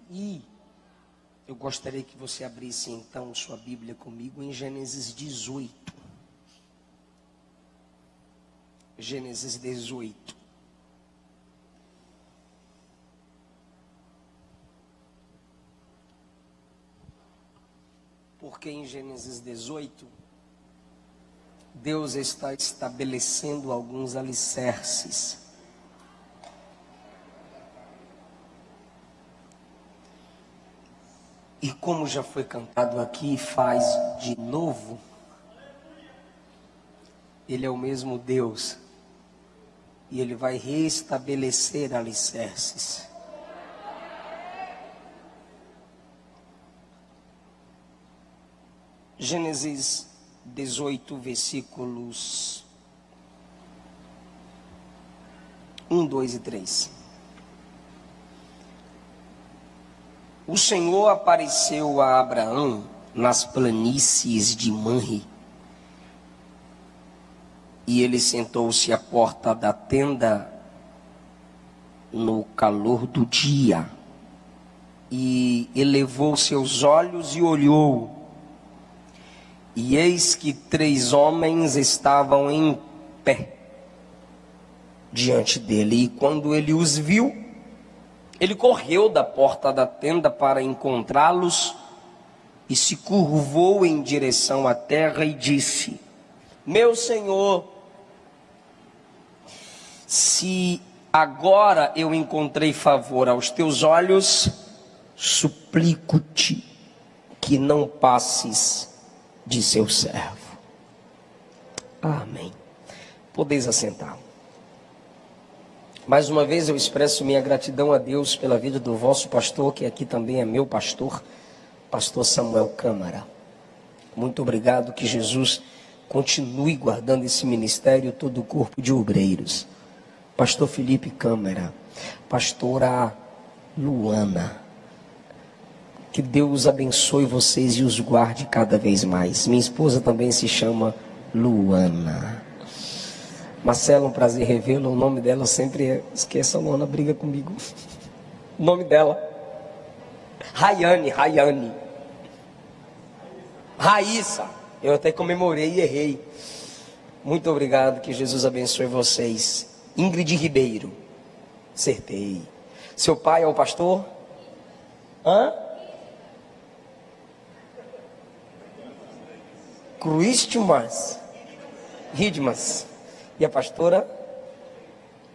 E eu gostaria que você abrisse então sua Bíblia comigo em Gênesis 18. Gênesis 18. Porque em Gênesis 18, Deus está estabelecendo alguns alicerces. E como já foi cantado aqui, faz de novo. Ele é o mesmo Deus. E Ele vai reestabelecer alicerces. Gênesis 18, versículos 1, 2 e 3. O Senhor apareceu a Abraão nas planícies de Manre. E ele sentou-se à porta da tenda no calor do dia. E elevou seus olhos e olhou. E eis que 3 homens estavam em pé diante dele. E quando ele os viu, ele correu da porta da tenda para encontrá-los e se curvou em direção à terra e disse: Meu Senhor, se agora eu encontrei favor aos teus olhos, suplico-te que não passes de seu servo. Amém. Podeis assentar. Mais uma vez eu expresso minha gratidão a Deus pela vida do vosso pastor, que aqui também é meu pastor, pastor Samuel Câmara. Muito obrigado, que Jesus continue guardando esse ministério, todo o corpo de obreiros. Pastor Felipe Câmara, pastora Luana, que Deus abençoe vocês e os guarde cada vez mais. Minha esposa também se chama Luana. Marcelo, um prazer revê-lo. O nome dela eu sempre esqueço, a Luana briga comigo. O nome dela. Rayane. Raíssa. Eu até comemorei e errei. Muito obrigado, que Jesus abençoe vocês. Ingrid Ribeiro. Acertei. Seu pai é o pastor? Hã? Christmas. Ridmas. E a pastora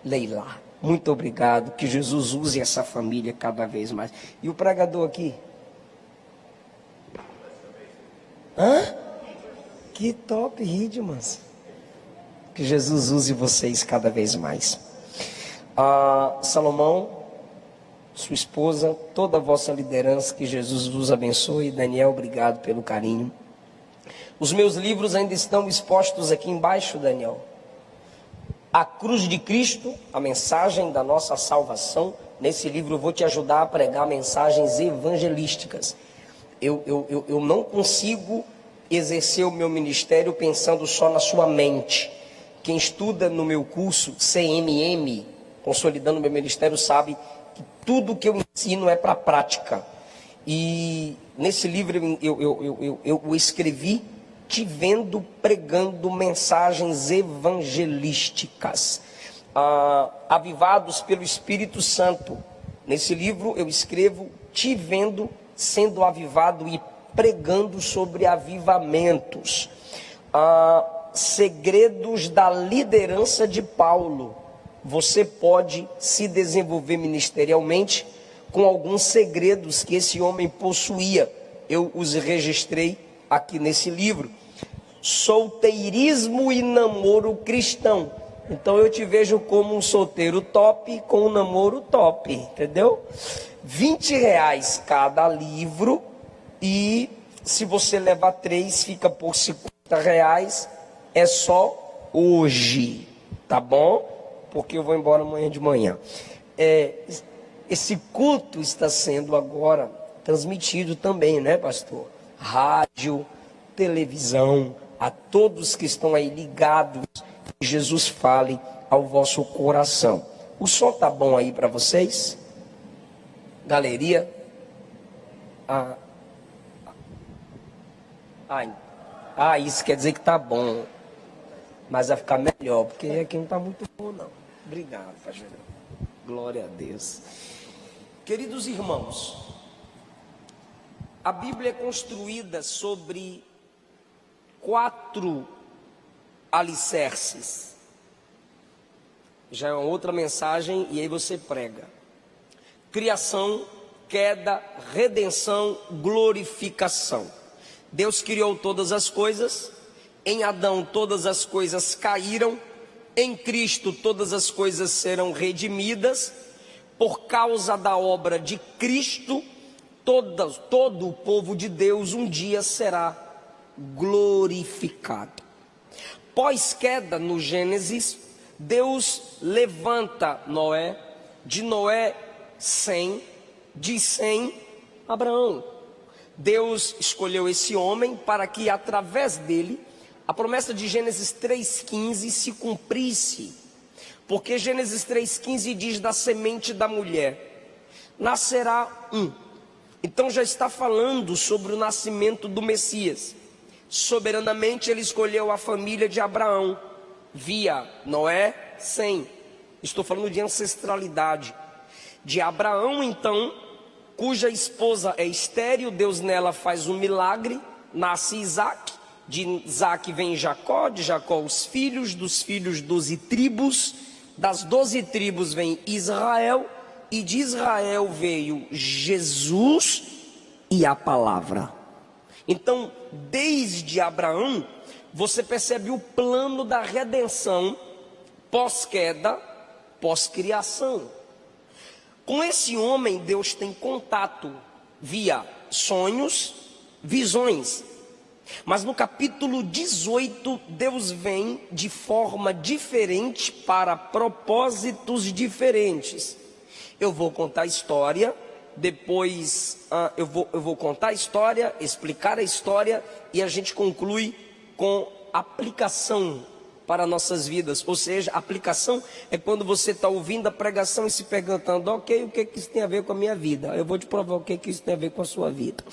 Leila. Muito obrigado, que Jesus use essa família cada vez mais. E o pregador aqui? Hã? Que top, Ridmas. Que Jesus use vocês cada vez mais. Salomão, sua esposa, toda a vossa liderança, que Jesus vos abençoe. Daniel, obrigado pelo carinho. Os meus livros ainda estão expostos aqui embaixo, Daniel. A Cruz de Cristo, a mensagem da nossa salvação. Nesse livro eu vou te ajudar a pregar mensagens evangelísticas. Eu não consigo exercer o meu ministério pensando só na sua mente. Quem estuda no meu curso CMM, Consolidando Meu Ministério, sabe que tudo que eu ensino é para a prática. E nesse livro eu escrevi te vendo pregando mensagens evangelísticas, avivados pelo Espírito Santo. Nesse livro eu escrevo te vendo sendo avivado e pregando sobre avivamentos, segredos da liderança de Paulo. Você pode se desenvolver ministerialmente com alguns segredos que esse homem possuía. Eu os registrei aqui nesse livro. Solteirismo e namoro cristão. Então eu te vejo como um solteiro top com um namoro top, entendeu? R$20 cada livro. E se você levar 3, fica por R$50. É só hoje, tá bom? Porque eu vou embora amanhã de manhã. Esse culto está sendo agora transmitido também, né, pastor? Rádio, televisão. A todos que estão aí ligados, que Jesus fale ao vosso coração. O som tá bom aí para vocês? Galeria? Isso quer dizer que tá bom. Mas vai ficar melhor, porque aqui não tá muito bom, não. Obrigado, pastor. Glória a Deus. Queridos irmãos, a Bíblia é construída sobre 4 alicerces. Já é uma outra mensagem e aí você prega. Criação, queda, redenção, glorificação. Deus criou todas as coisas. Em Adão todas as coisas caíram. Em Cristo todas as coisas serão redimidas. Por causa da obra de Cristo, todo o povo de Deus um dia será glorificado. Pós-queda, no Gênesis, Deus levanta Noé, de Noé Sem, de Sem Abraão. Deus escolheu esse homem para que através dele a promessa de Gênesis 3,15 se cumprisse. Porque Gênesis 3,15 diz: da semente da mulher nascerá um. Então já está falando sobre o nascimento do Messias. Soberanamente ele escolheu a família de Abraão, via Noé, Sem. Estou falando de ancestralidade. De Abraão, então, cuja esposa é estéril, Deus nela faz um milagre, nasce Isaac. De Isaac vem Jacó, de Jacó os filhos, dos filhos 12 tribos, das 12 tribos vem Israel, e de Israel veio Jesus e a palavra. Então, desde Abraão, você percebe o plano da redenção, pós-queda, pós-criação. Com esse homem, Deus tem contato via sonhos, visões. Mas no capítulo 18, Deus vem de forma diferente para propósitos diferentes. Eu vou contar a história, depois eu vou contar a história, explicar a história e a gente conclui com aplicação para nossas vidas. Ou seja, aplicação é quando você está ouvindo a pregação e se perguntando: ok, o que isso tem a ver com a minha vida? Eu vou te provar o que isso tem a ver com a sua vida.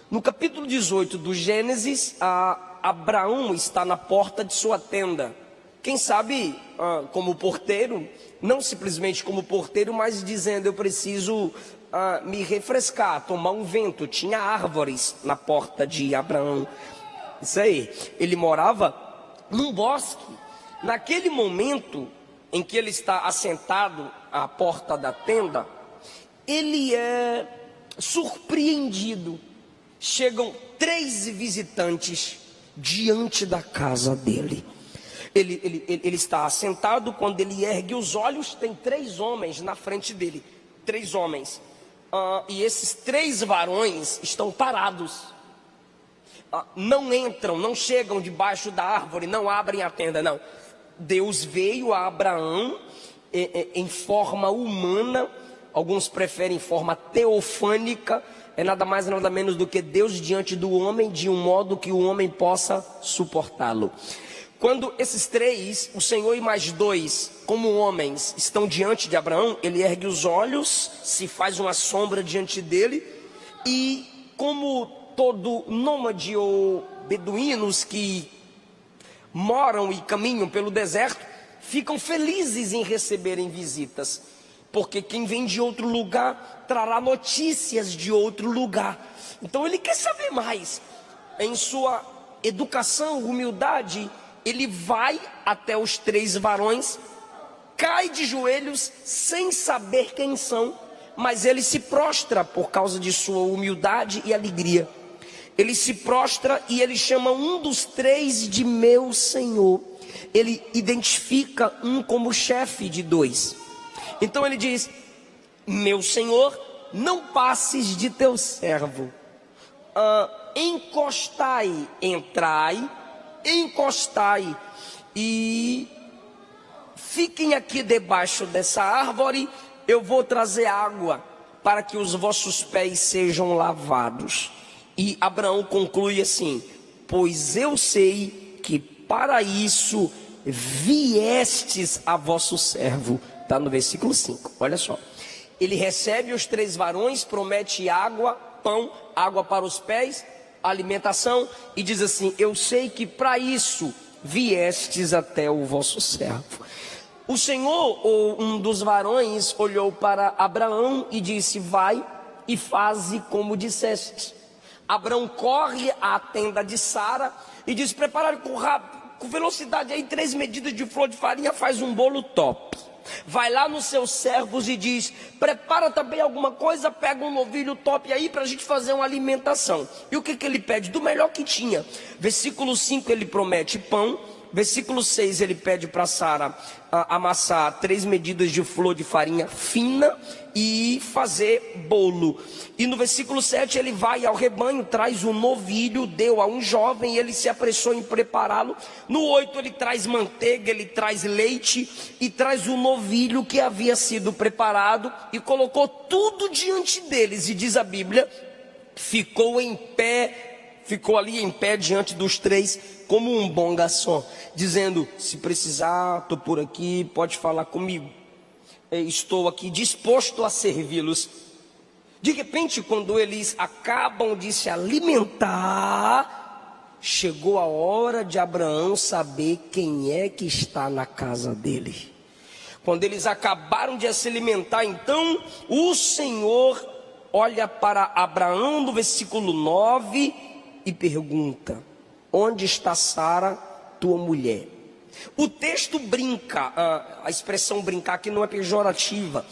No capítulo 18 do Gênesis, Abraão está na porta de sua tenda. Quem sabe como porteiro, não simplesmente como porteiro, mas dizendo: eu preciso me refrescar, tomar um vento. Tinha árvores na porta de Abraão. Isso aí, ele morava num bosque. Naquele momento em que ele está assentado à porta da tenda, ele é surpreendido. Chegam 3 visitantes diante da casa dele. Ele está assentado. Quando ele ergue os olhos, tem 3 homens na frente dele. 3 homens. E esses 3 varões estão parados. Não entram, não chegam debaixo da árvore, não abrem a tenda, não. Deus veio a Abraão em forma humana. Alguns preferem forma teofânica. É nada mais nada menos do que Deus diante do homem, de um modo que o homem possa suportá-lo. Quando esses 3, o Senhor e mais 2, como homens, estão diante de Abraão, ele ergue os olhos, se faz uma sombra diante dele, e como todo nômade ou beduínos que moram e caminham pelo deserto, ficam felizes em receberem visitas, porque quem vem de outro lugar trará notícias de outro lugar. Então ele quer saber mais. Em sua educação, humildade, ele vai até os 3 varões, cai de joelhos sem saber quem são, mas ele se prostra por causa de sua humildade e alegria. Ele se prostra e ele chama um dos 3 de meu Senhor. Ele identifica um como chefe de 2. Então ele diz: meu Senhor, não passes de teu servo. Encostai, entrai, encostai e fiquem aqui debaixo dessa árvore. Eu vou trazer água para que os vossos pés sejam lavados. E Abraão conclui assim: pois eu sei que para isso viestes a vosso servo. Está no versículo 5, olha só. Ele recebe os 3 varões, promete água, pão, água para os pés, alimentação, e diz assim: eu sei que para isso viestes até o vosso servo. O Senhor, ou um dos varões, olhou para Abraão e disse: vai e faze como disseste. Abraão corre à tenda de Sara e diz: prepara com velocidade aí 3 medidas de flor de farinha, faz um bolo top. Vai lá nos seus servos e diz: prepara também alguma coisa, pega um novilho top aí para a gente fazer uma alimentação. E o que ele pede? Do melhor que tinha. Versículo 5 ele promete pão. Versículo 6 ele pede para Sara amassar 3 medidas de flor de farinha fina e fazer bolo. E no versículo 7 ele vai ao rebanho, traz um novilho, deu a um jovem e ele se apressou em prepará-lo. No 8 ele traz manteiga, ele traz leite e traz o novilho que havia sido preparado e colocou tudo diante deles. E diz a Bíblia, ficou ali em pé diante dos 3 como um bom garçom, dizendo: se precisar, estou por aqui, pode falar comigo, estou aqui disposto a servi-los. De repente, quando eles acabam de se alimentar, chegou a hora de Abraão saber quem é que está na casa dele. Quando eles acabaram de se alimentar, então o Senhor olha para Abraão no versículo 9 e pergunta: onde está Sara, tua mulher? O texto brinca, a expressão brincar aqui não é pejorativa.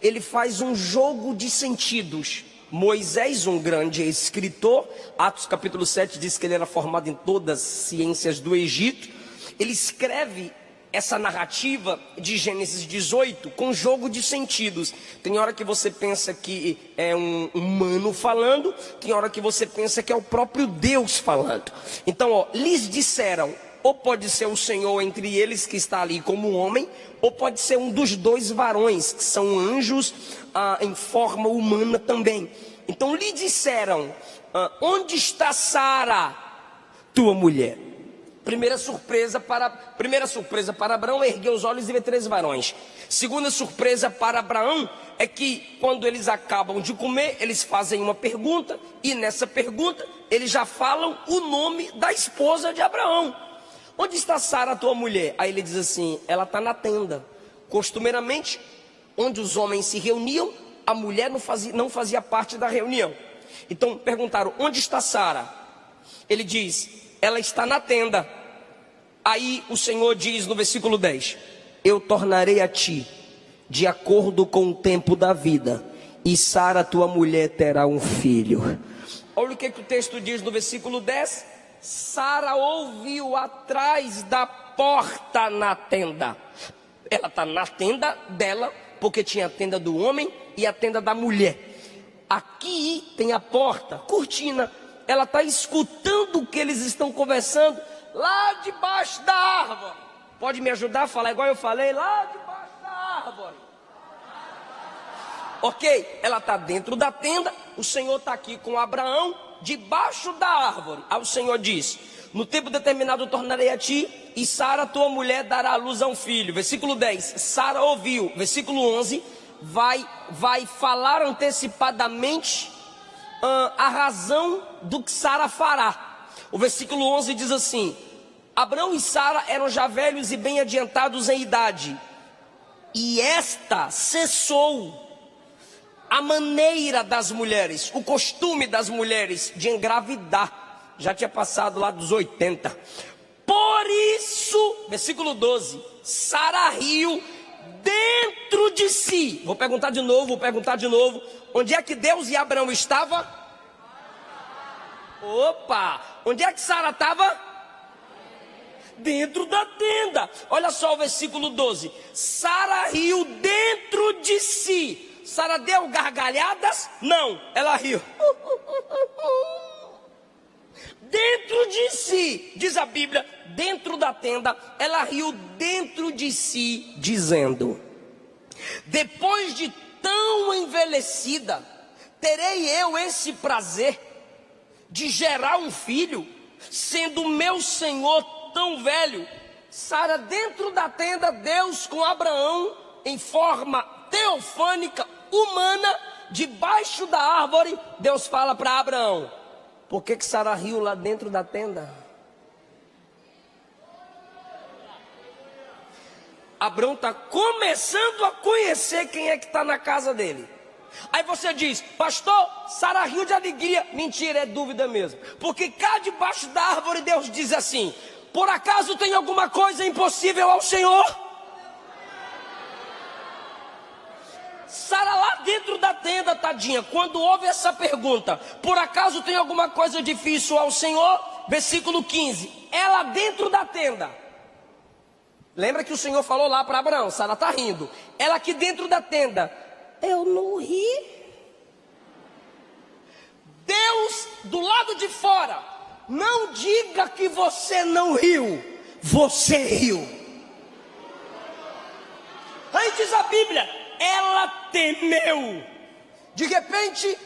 Ele faz um jogo de sentidos. Moisés, um grande escritor, Atos capítulo 7 diz que ele era formado em todas as ciências do Egito. Ele escreve essa narrativa de Gênesis 18 com jogo de sentidos. Tem hora que você pensa que é um humano falando, tem hora que você pensa que é o próprio Deus falando. Então, lhes disseram, ou pode ser o Senhor entre eles que está ali como homem, ou pode ser um dos 2 varões, que são anjos em forma humana também. Então lhe disseram: onde está Sara, tua mulher? Primeira surpresa para Abraão, ergueu os olhos e vê 3 varões. Segunda surpresa para Abraão é que quando eles acabam de comer, eles fazem uma pergunta, e nessa pergunta eles já falam o nome da esposa de Abraão. Onde está Sara, tua mulher? Aí ele diz assim: ela está na tenda. Costumeiramente, onde os homens se reuniam, a mulher não fazia parte da reunião. Então perguntaram: onde está Sara? Ele diz: ela está na tenda. Aí o Senhor diz no versículo 10: eu tornarei a ti de acordo com o tempo da vida, e Sara, tua mulher, terá um filho. Olha o que o texto diz no versículo 10. Sara ouviu atrás da porta na tenda. Ela está na tenda dela, porque tinha a tenda do homem e a tenda da mulher. Aqui tem a porta, cortina. Ela está escutando o que eles estão conversando lá debaixo da árvore. Pode me ajudar a falar igual eu falei? Lá debaixo da árvore. Ok, ela está dentro da tenda. O Senhor está aqui com Abraão debaixo da árvore. Aí o Senhor diz: no tempo determinado tornarei a ti, e Sara, tua mulher, dará à luz a um filho. Versículo 10, Sara ouviu. Versículo 11, vai falar antecipadamente a razão do que Sara fará. O versículo 11 diz assim: Abraão e Sara eram já velhos e bem adiantados em idade, e esta cessou a maneira das mulheres, o costume das mulheres de engravidar. Já tinha passado lá dos 80. Por isso, versículo 12, Sara riu dentro de si. Vou perguntar de novo. Onde é que Deus e Abraão estavam? Opa! Onde é que Sara estava? Dentro da tenda. Olha só o versículo 12. Sara riu dentro de si. Sara deu gargalhadas? Não, ela riu. Dentro de si, diz a Bíblia, dentro da tenda, ela riu dentro de si, dizendo: depois de tão envelhecida, terei eu esse prazer de gerar um filho, sendo meu Senhor tão velho? Sara dentro da tenda, Deus com Abraão em forma teofânica, humana, debaixo debaixo da árvore, Deus fala para Abraão: por que Sara riu lá dentro da tenda? Abraão está começando a conhecer quem é que está na casa dele. Aí você diz: pastor, Sara riu de alegria. Mentira, é dúvida mesmo. Porque cá debaixo da árvore Deus diz assim: por acaso tem alguma coisa impossível ao Senhor? Sara lá dentro da tenda, tadinha, quando ouve essa pergunta: por acaso tem alguma coisa difícil ao Senhor? Versículo 15, ela dentro da tenda. Lembra que o Senhor falou lá para Abraão: Sara está rindo. Ela aqui dentro da tenda: eu não ri. Deus do lado de fora: não diga que você não riu, você riu. Aí diz a Bíblia: ela temeu. De repente,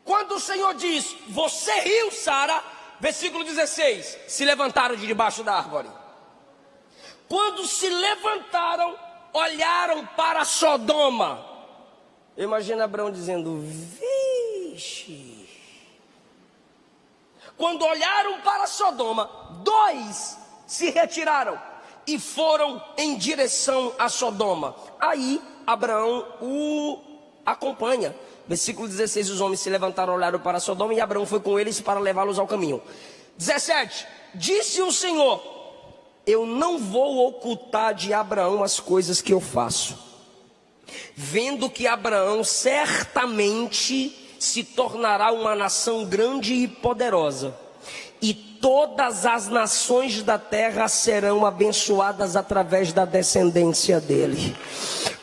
quando o Senhor diz: você riu, Sara, versículo 16, se levantaram de debaixo da árvore. Quando se levantaram, olharam para Sodoma. Imagina Abraão dizendo: vixe. Quando olharam para Sodoma, 2 se retiraram e foram em direção a Sodoma. Aí Abraão o acompanha. Versículo 16, os homens se levantaram, olharam para Sodoma, e Abraão foi com eles para levá-los ao caminho. 17, disse o Senhor: eu não vou ocultar de Abraão as coisas que eu faço. Vendo que Abraão certamente se tornará uma nação grande e poderosa, e todas as nações da terra serão abençoadas através da descendência dele.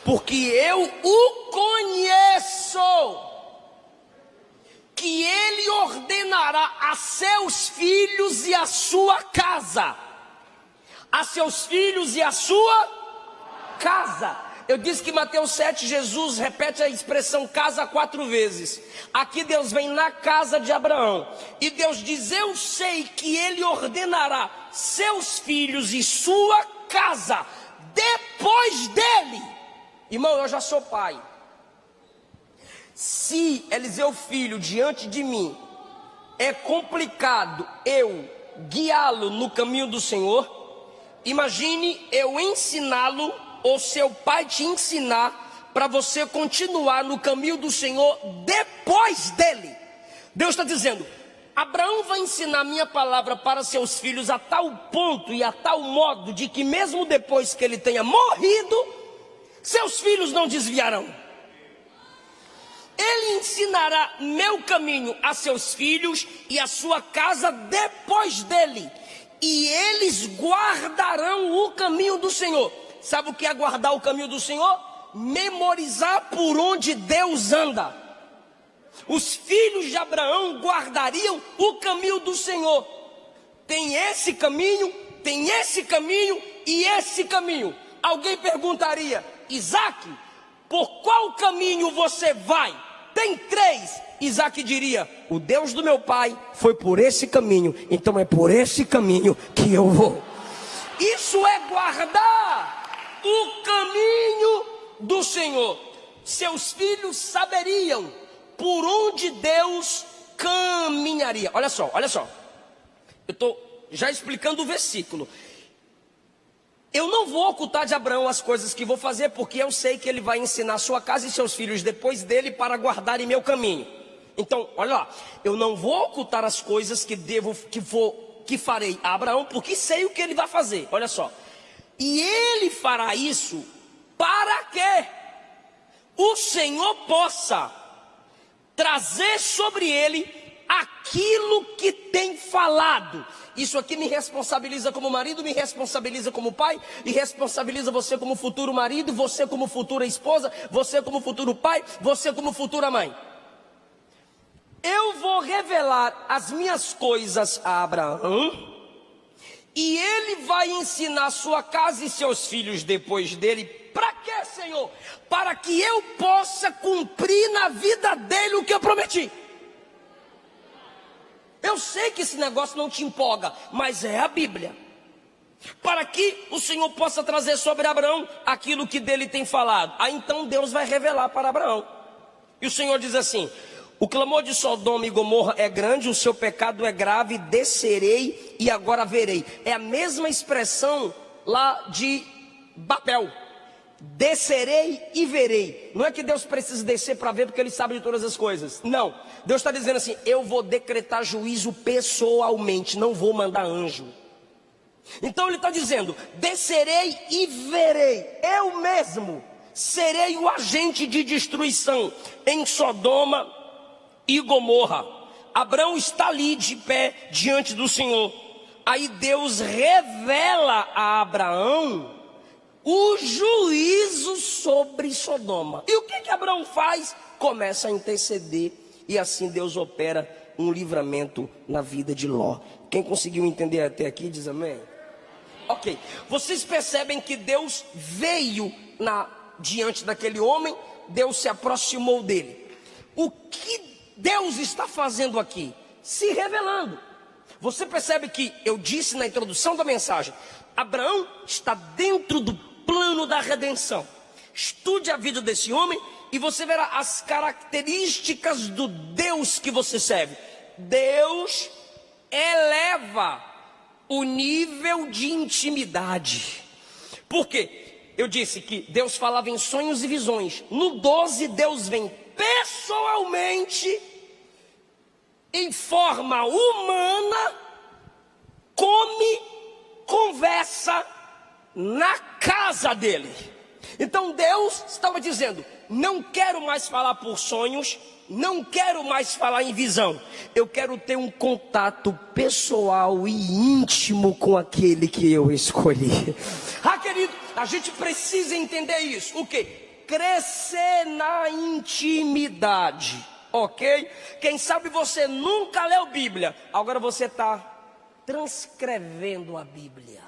Porque eu o conheço, que ele ordenará a seus filhos e a sua casa. A seus filhos e a sua casa. Eu disse que Mateus 7, Jesus repete a expressão casa 4 vezes. Aqui Deus vem na casa de Abraão, e Deus diz: eu sei que ele ordenará seus filhos e sua casa depois dele. Irmão, eu já sou pai. Se Eliseu filho diante de mim, é complicado eu guiá-lo no caminho do Senhor. Imagine eu ensiná-lo, ou seu pai te ensinar, para você continuar no caminho do Senhor depois dele. Deus está dizendo: Abraão vai ensinar a minha palavra para seus filhos a tal ponto e a tal modo, de que mesmo depois que ele tenha morrido, seus filhos não desviarão. Ele ensinará meu caminho a seus filhos e a sua casa depois dele, e eles guardarão o caminho do Senhor. Sabe o que é guardar o caminho do Senhor? Memorizar por onde Deus anda. Os filhos de Abraão guardariam o caminho do Senhor. Tem esse caminho, tem esse caminho e esse caminho. Alguém perguntaria: Isaac, por qual caminho você vai? Tem 3. Isaac diria: o Deus do meu pai foi por esse caminho, então é por esse caminho que eu vou. Isso é guardar o caminho do Senhor. Seus filhos saberiam por onde Deus caminharia. Olha só, olha só. Eu estou já explicando o versículo. Eu não vou ocultar de Abraão as coisas que vou fazer, porque eu sei que ele vai ensinar sua casa e seus filhos depois dele para guardarem meu caminho. Então, olha lá, eu não vou ocultar as coisas que farei a Abraão, porque sei o que ele vai fazer. Olha só. E ele fará isso para que o Senhor possa trazer sobre ele aquilo que tem falado. Isso aqui me responsabiliza como marido, me responsabiliza como pai, e responsabiliza você como futuro marido, você como futura esposa, você como futuro pai, você como futura mãe. Eu vou revelar as minhas coisas a Abraão, e ele vai ensinar sua casa e seus filhos depois dele. Para quê, Senhor? Para que eu possa cumprir na vida dele o que eu prometi. Eu sei que esse negócio não te empolga, mas é a Bíblia. Para que o Senhor possa trazer sobre Abraão aquilo que dele tem falado. Aí então Deus vai revelar para Abraão. E o Senhor diz assim: o clamor de Sodoma e Gomorra é grande, o seu pecado é grave, descerei e agora verei. É a mesma expressão lá de Babel. Descerei e verei. Não é que Deus precisa descer para ver porque Ele sabe de todas as coisas. Não, Deus está dizendo assim: eu vou decretar juízo pessoalmente, não vou mandar anjo. Então Ele está dizendo: descerei e verei. Eu mesmo serei o agente de destruição em Sodoma e Gomorra. Abraão está ali de pé diante do Senhor. Aí Deus revela a Abraão o juízo sobre Sodoma. E o que Abraão faz? Começa a interceder. E assim Deus opera um livramento na vida de Ló. Quem conseguiu entender até aqui diz amém? Ok, vocês percebem que Deus veio diante daquele homem. Deus se aproximou dele. O que Deus está fazendo aqui? Se revelando. Você percebe que eu disse na introdução da mensagem: Abraão está dentro do plano da redenção. Estude a vida desse homem e você verá as características do Deus que você serve. Deus eleva o nível de intimidade. Por quê? Eu disse que Deus falava em sonhos e visões. No 12, Deus vem pessoalmente, em forma humana, come, conversa na casa dele. Então Deus estava dizendo: não quero mais falar por sonhos, não quero mais falar em visão, eu quero ter um contato pessoal e íntimo com aquele que eu escolhi. Querido, a gente precisa entender isso. O quê? Crescer na intimidade, ok? Quem sabe você nunca leu Bíblia, agora você está transcrevendo a Bíblia.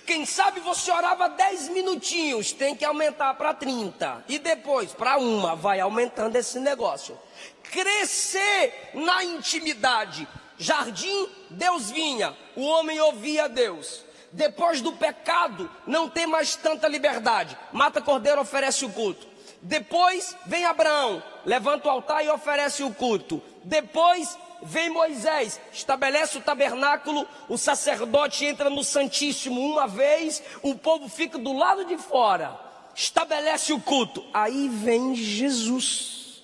Quem sabe você orava 10 minutinhos, tem que aumentar para 30. E depois para 1, vai aumentando esse negócio. Crescer na intimidade. Jardim, Deus vinha, o homem ouvia Deus. Depois do pecado, não tem mais tanta liberdade. Mata cordeiro, oferece o culto. Depois vem Abraão, levanta o altar e oferece o culto. Depois vem Moisés, estabelece o tabernáculo, o sacerdote entra no Santíssimo uma vez, o povo fica do lado de fora, estabelece o culto. Aí vem Jesus,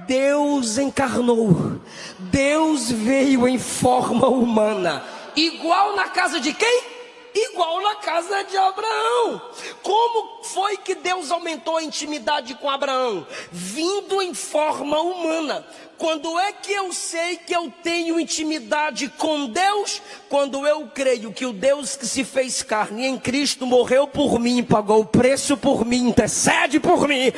Deus encarnou, Deus veio em forma humana, igual na casa de quem? Igual na casa de Abraão. Como foi que Deus aumentou a intimidade com Abraão? Vindo em forma humana. Quando é que eu sei que eu tenho intimidade com Deus? Quando eu creio que o Deus que se fez carne em Cristo morreu por mim, pagou o preço por mim, intercede por mim.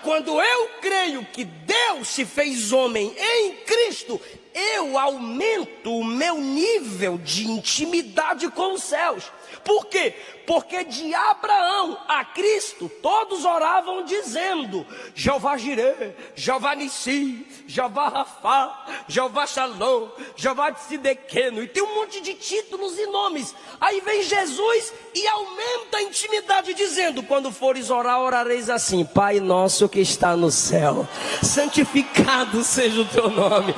Quando eu creio que Deus se fez homem em Cristo, eu aumento o meu nível de intimidade com os céus. Por quê? Porque de Abraão a Cristo, todos oravam dizendo: Jeová Jireh, Jeová Nissi, Jeová Rafá, Jeová Shalom, Jeová Tsidequeno. E tem um monte de títulos e nomes. Aí vem Jesus e aumenta a intimidade dizendo: quando fores orar, orareis assim: Pai nosso que está no céu, santificado seja o teu nome.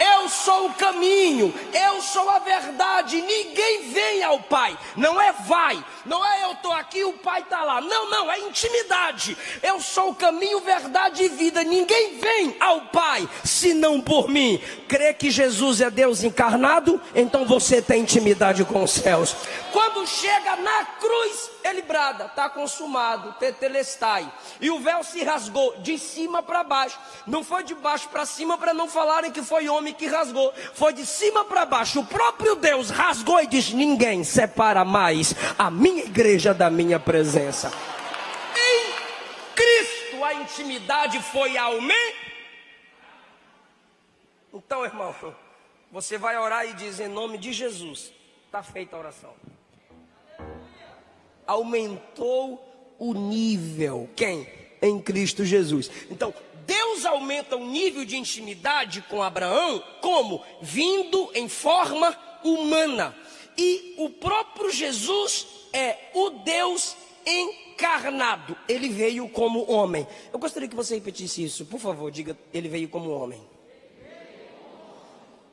Eu sou o caminho, eu sou a verdade, ninguém vem ao Pai. Não é vai, não é eu estou aqui, o Pai está lá. Não, é intimidade. Eu sou o caminho, verdade e vida. Ninguém vem ao Pai, senão por mim. Crê que Jesus é Deus encarnado? Então você tem intimidade com os céus. Quando chega na cruz, ele brada: está consumado, tetelestai. E o véu se rasgou de cima para baixo. Não foi de baixo para cima para não falarem que foi homem que rasgou. Foi de cima para baixo. O próprio Deus rasgou e diz: ninguém separa mais a minha igreja da minha presença. Em Cristo a intimidade foi aumentada. Então, irmão, você vai orar e diz: em nome de Jesus, está feita a oração. Aumentou o nível. Quem? Em Cristo Jesus. Então, Deus aumenta o nível de intimidade com Abraão, como? Vindo em forma humana. E o próprio Jesus é o Deus encarnado, ele veio como homem. Eu gostaria que você repetisse isso, por favor, diga, ele veio como homem.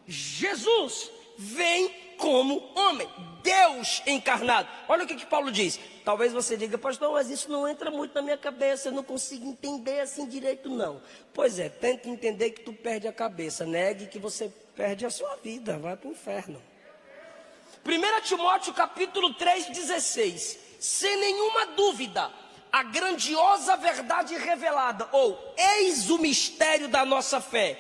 Jesus vem como homem, Deus encarnado. Olha o que Paulo diz. Talvez você diga, pastor, mas isso não entra muito na minha cabeça, eu não consigo entender assim direito não. Pois é, tente entender que tu perde a cabeça, negue que você perde a sua vida, vai para o inferno. 1 Timóteo capítulo 3,16. Sem nenhuma dúvida, a grandiosa verdade revelada, ou eis o mistério da nossa fé.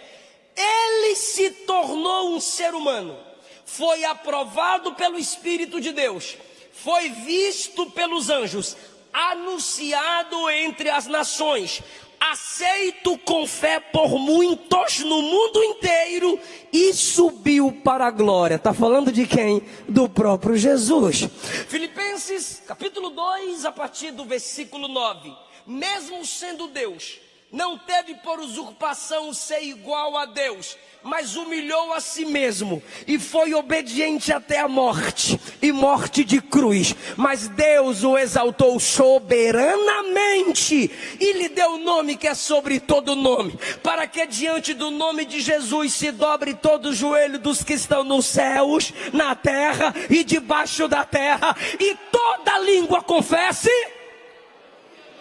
Ele se tornou um ser humano, foi aprovado pelo Espírito de Deus, foi visto pelos anjos, anunciado entre as nações, aceito com fé por muitos no mundo inteiro e subiu para a glória. Está falando de quem? Do próprio Jesus. Filipenses capítulo 2, a partir do versículo 9. Mesmo sendo Deus, não teve por usurpação ser igual a Deus, mas humilhou a si mesmo e foi obediente até a morte, e morte de cruz. Mas Deus o exaltou soberanamente e lhe deu o nome que é sobre todo nome, para que diante do nome de Jesus se dobre todo o joelho dos que estão nos céus, na terra e debaixo da terra, e toda língua confesse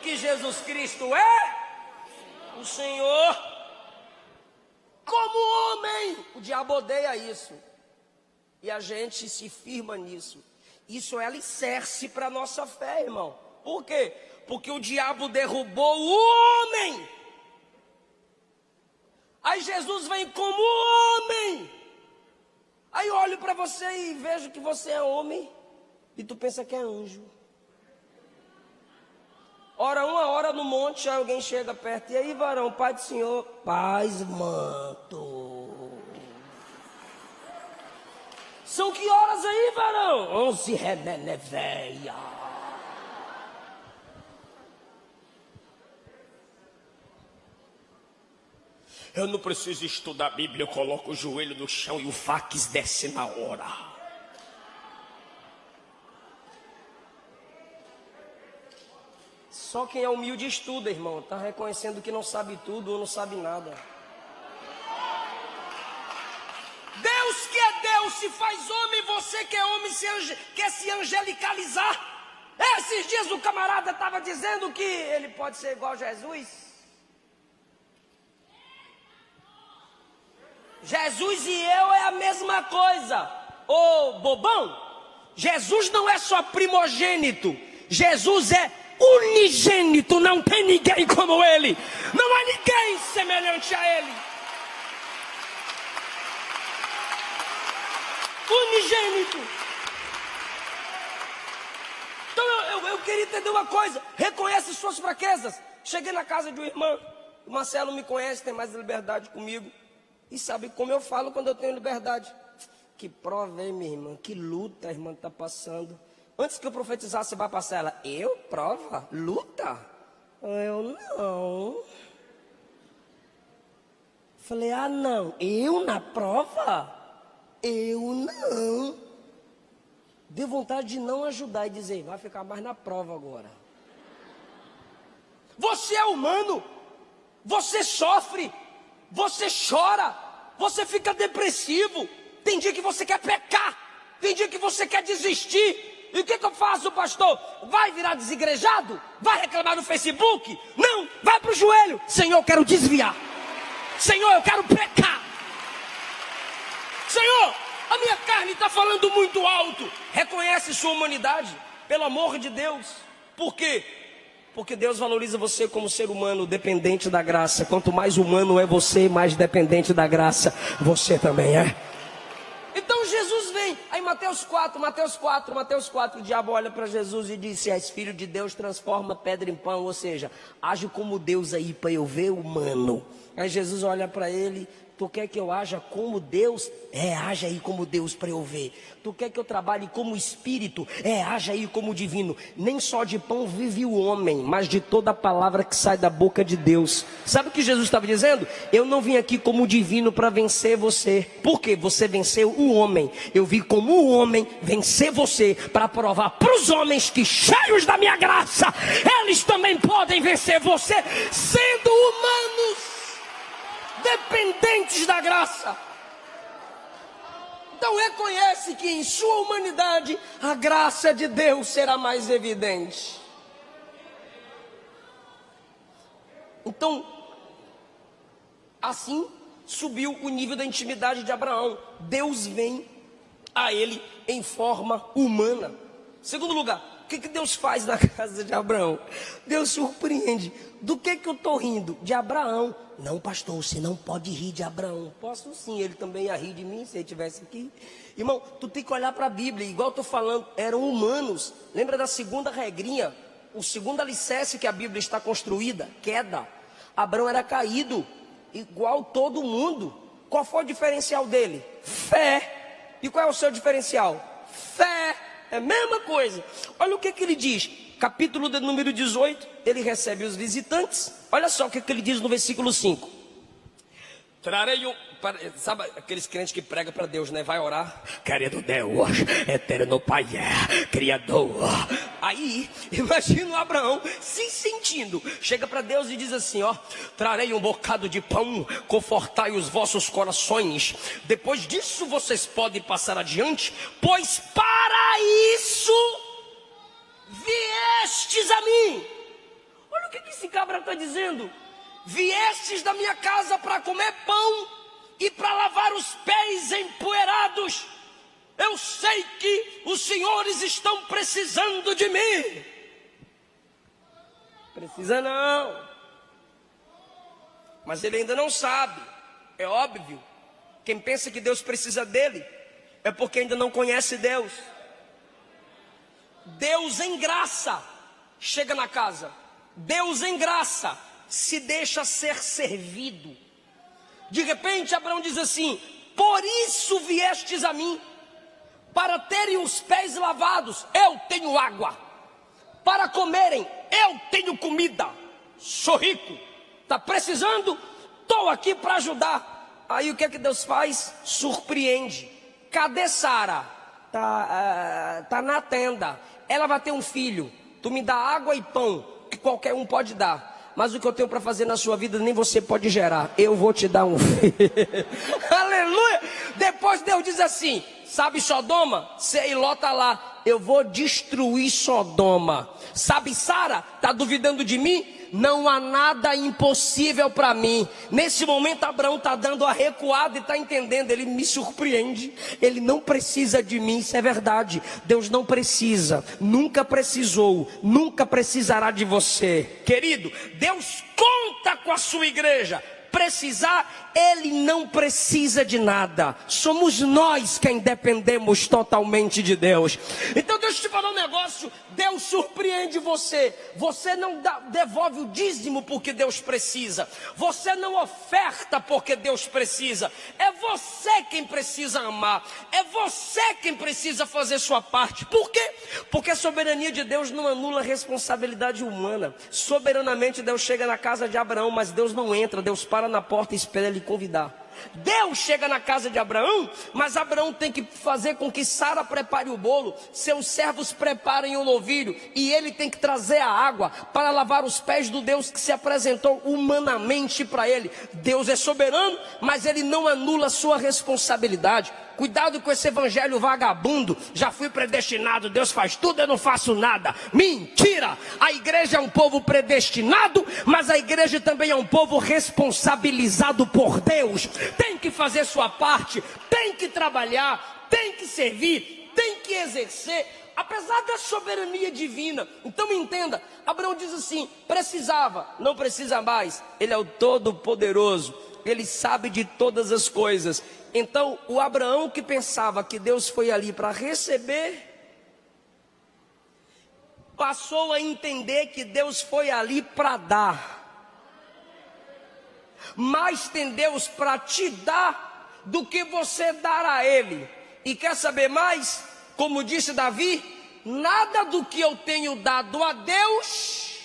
que Jesus Cristo é o Senhor. Como homem, o diabo odeia isso, e a gente se firma nisso. Isso é alicerce para a nossa fé, irmão. Por quê? Porque o diabo derrubou o homem. Aí Jesus vem como homem. Aí eu olho para você e vejo que você é homem, e tu pensa que é anjo. Ora uma hora no monte, aí alguém chega perto. E aí, varão, pai do Senhor, paz, manto. São que horas aí, varão? 11 remené véia. Eu não preciso estudar a Bíblia, eu coloco o joelho no chão e o fax desce na hora. Só quem é humilde estuda, irmão. Está reconhecendo que não sabe tudo ou não sabe nada. Deus que é Deus se faz homem, você que é homem quer se angelicalizar. Esses dias o camarada estava dizendo que ele pode ser igual a Jesus. Jesus e eu é a mesma coisa. Ô bobão, Jesus não é só primogênito. Jesus é unigênito, não tem ninguém como ele, não há ninguém semelhante a ele. Unigênito. Então eu queria entender uma coisa: reconhece suas fraquezas. Cheguei na casa de uma irmã, o Marcelo me conhece, tem mais liberdade comigo e sabe como eu falo quando eu tenho liberdade. Que prova, hein, minha irmã? Que luta a irmã está passando. Antes que eu profetizasse, vai passar ela. Eu? Prova? Luta? Eu não. Falei, ah não, eu na prova? Eu não. Deu vontade de não ajudar e dizer, vai ficar mais na prova agora. Você é humano, você sofre, você chora, você fica depressivo. Tem dia que você quer pecar, tem dia que você quer desistir. E o que eu faço, pastor? Vai virar desigrejado? Vai reclamar no Facebook? Não, vai para o joelho. Senhor, eu quero desviar. Senhor, eu quero pecar. Senhor, a minha carne está falando muito alto. Reconhece sua humanidade, pelo amor de Deus. Por quê? Porque Deus valoriza você como ser humano dependente da graça. Quanto mais humano é você, mais dependente da graça você também é. Então Jesus vem, aí Mateus 4, o diabo olha para Jesus e diz, se és filho de Deus, transforma pedra em pão, ou seja, age como Deus aí para eu ver humano. Aí Jesus olha para ele Tu quer que eu haja como Deus? Haja aí como Deus para eu ver. Tu quer que eu trabalhe como espírito? Haja aí como divino. Nem só de pão vive o homem, mas de toda a palavra que sai da boca de Deus. Sabe o que Jesus estava dizendo? Eu não vim aqui como divino para vencer você. Por quê? Você venceu o homem. Eu vim como o homem vencer você, para provar para os homens que, cheios da minha graça, eles também podem vencer você, sendo humanos, dependentes da graça. Então reconhece que em sua humanidade a graça de Deus será mais evidente. Então, assim subiu o nível da intimidade de Abraão. Deus vem a ele em forma humana. Segundo lugar, o que Deus faz na casa de Abraão? Deus surpreende. Do que eu estou rindo? De Abraão. Não, pastor, você não pode rir de Abraão. Posso sim, ele também ia rir de mim se ele estivesse aqui. Irmão, tu tem que olhar para a Bíblia. Igual eu estou falando, eram humanos. Lembra da segunda regrinha? O segundo alicerce que a Bíblia está construída? Queda. Abraão era caído, igual todo mundo. Qual foi o diferencial dele? Fé. E qual é o seu diferencial? Fé. É a mesma coisa. Olha o que ele diz. Capítulo de número 18. Ele recebe os visitantes. Olha só o que ele diz no versículo 5. Trarei um... Sabe aqueles crentes que pregam para Deus, né? Vai orar. Querido Deus, eterno Pai, Criador. Aí, imagina o Abraão se sentindo. Chega para Deus e diz assim, ó. Trarei um bocado de pão, confortai os vossos corações. Depois disso vocês podem passar adiante, pois para isso viestes a mim. Olha o que esse cabra está dizendo. Viestes da minha casa para comer pão e para lavar os pés empoeirados. Eu sei que os senhores estão precisando de mim. Precisa não. Mas ele ainda não sabe. É óbvio. Quem pensa que Deus precisa dele é porque ainda não conhece Deus. Deus em graça chega na casa. Deus em graça se deixa ser servido. De repente Abraão diz assim: por isso viestes a mim, para terem os pés lavados, eu tenho água. Para comerem, eu tenho comida. Sou rico. Está precisando? Estou aqui para ajudar. Aí o que é que Deus faz? Surpreende. Cadê Sara? Tá na tenda. Ela vai ter um filho. Tu me dá água e pão, que qualquer um pode dar. Mas o que eu tenho para fazer na sua vida, nem você pode gerar. Eu vou te dar um filho. Aleluia. Depois Deus diz assim: sabe Sodoma? Sei, Ló está lá. Eu vou destruir Sodoma. Sabe Sara? Está duvidando de mim? Não há nada impossível para mim. Nesse momento Abraão está dando a recuada e está entendendo. Ele me surpreende. Ele não precisa de mim, isso é verdade. Deus não precisa, nunca precisou, nunca precisará de você. Querido, Deus conta com a sua igreja. Precisar, Ele não precisa de nada. Somos nós quem dependemos totalmente de Deus. Então deixa eu te falar um negócio. Deus surpreende você. Você não devolve o dízimo porque Deus precisa. Você não oferta porque Deus precisa. É você quem precisa amar. É você quem precisa fazer sua parte. Por quê? Porque a soberania de Deus não anula a responsabilidade humana. Soberanamente Deus chega na casa de Abraão, mas Deus não entra. Deus para na porta e espera ele convidar. Deus chega na casa de Abraão, mas Abraão tem que fazer com que Sara prepare o bolo, seus servos preparem o novilho, e ele tem que trazer a água para lavar os pés do Deus que se apresentou humanamente para ele. Deus é soberano, mas ele não anula a sua responsabilidade. Cuidado com esse evangelho vagabundo. Já fui predestinado, Deus faz tudo, eu não faço nada. Mentira! A igreja é um povo predestinado, mas a igreja também é um povo responsabilizado por Deus. Tem que fazer sua parte, tem que trabalhar, tem que servir, tem que exercer, apesar da soberania divina. Então entenda, Abraão diz assim: precisava, não precisa mais. Ele é o Todo-Poderoso, Ele sabe de todas as coisas. Então o Abraão que pensava que Deus foi ali para receber, passou a entender que Deus foi ali para dar. mais tem Deus para te dar do que você dar a Ele. E quer saber mais? Como disse Davi, nada do que eu tenho dado a Deus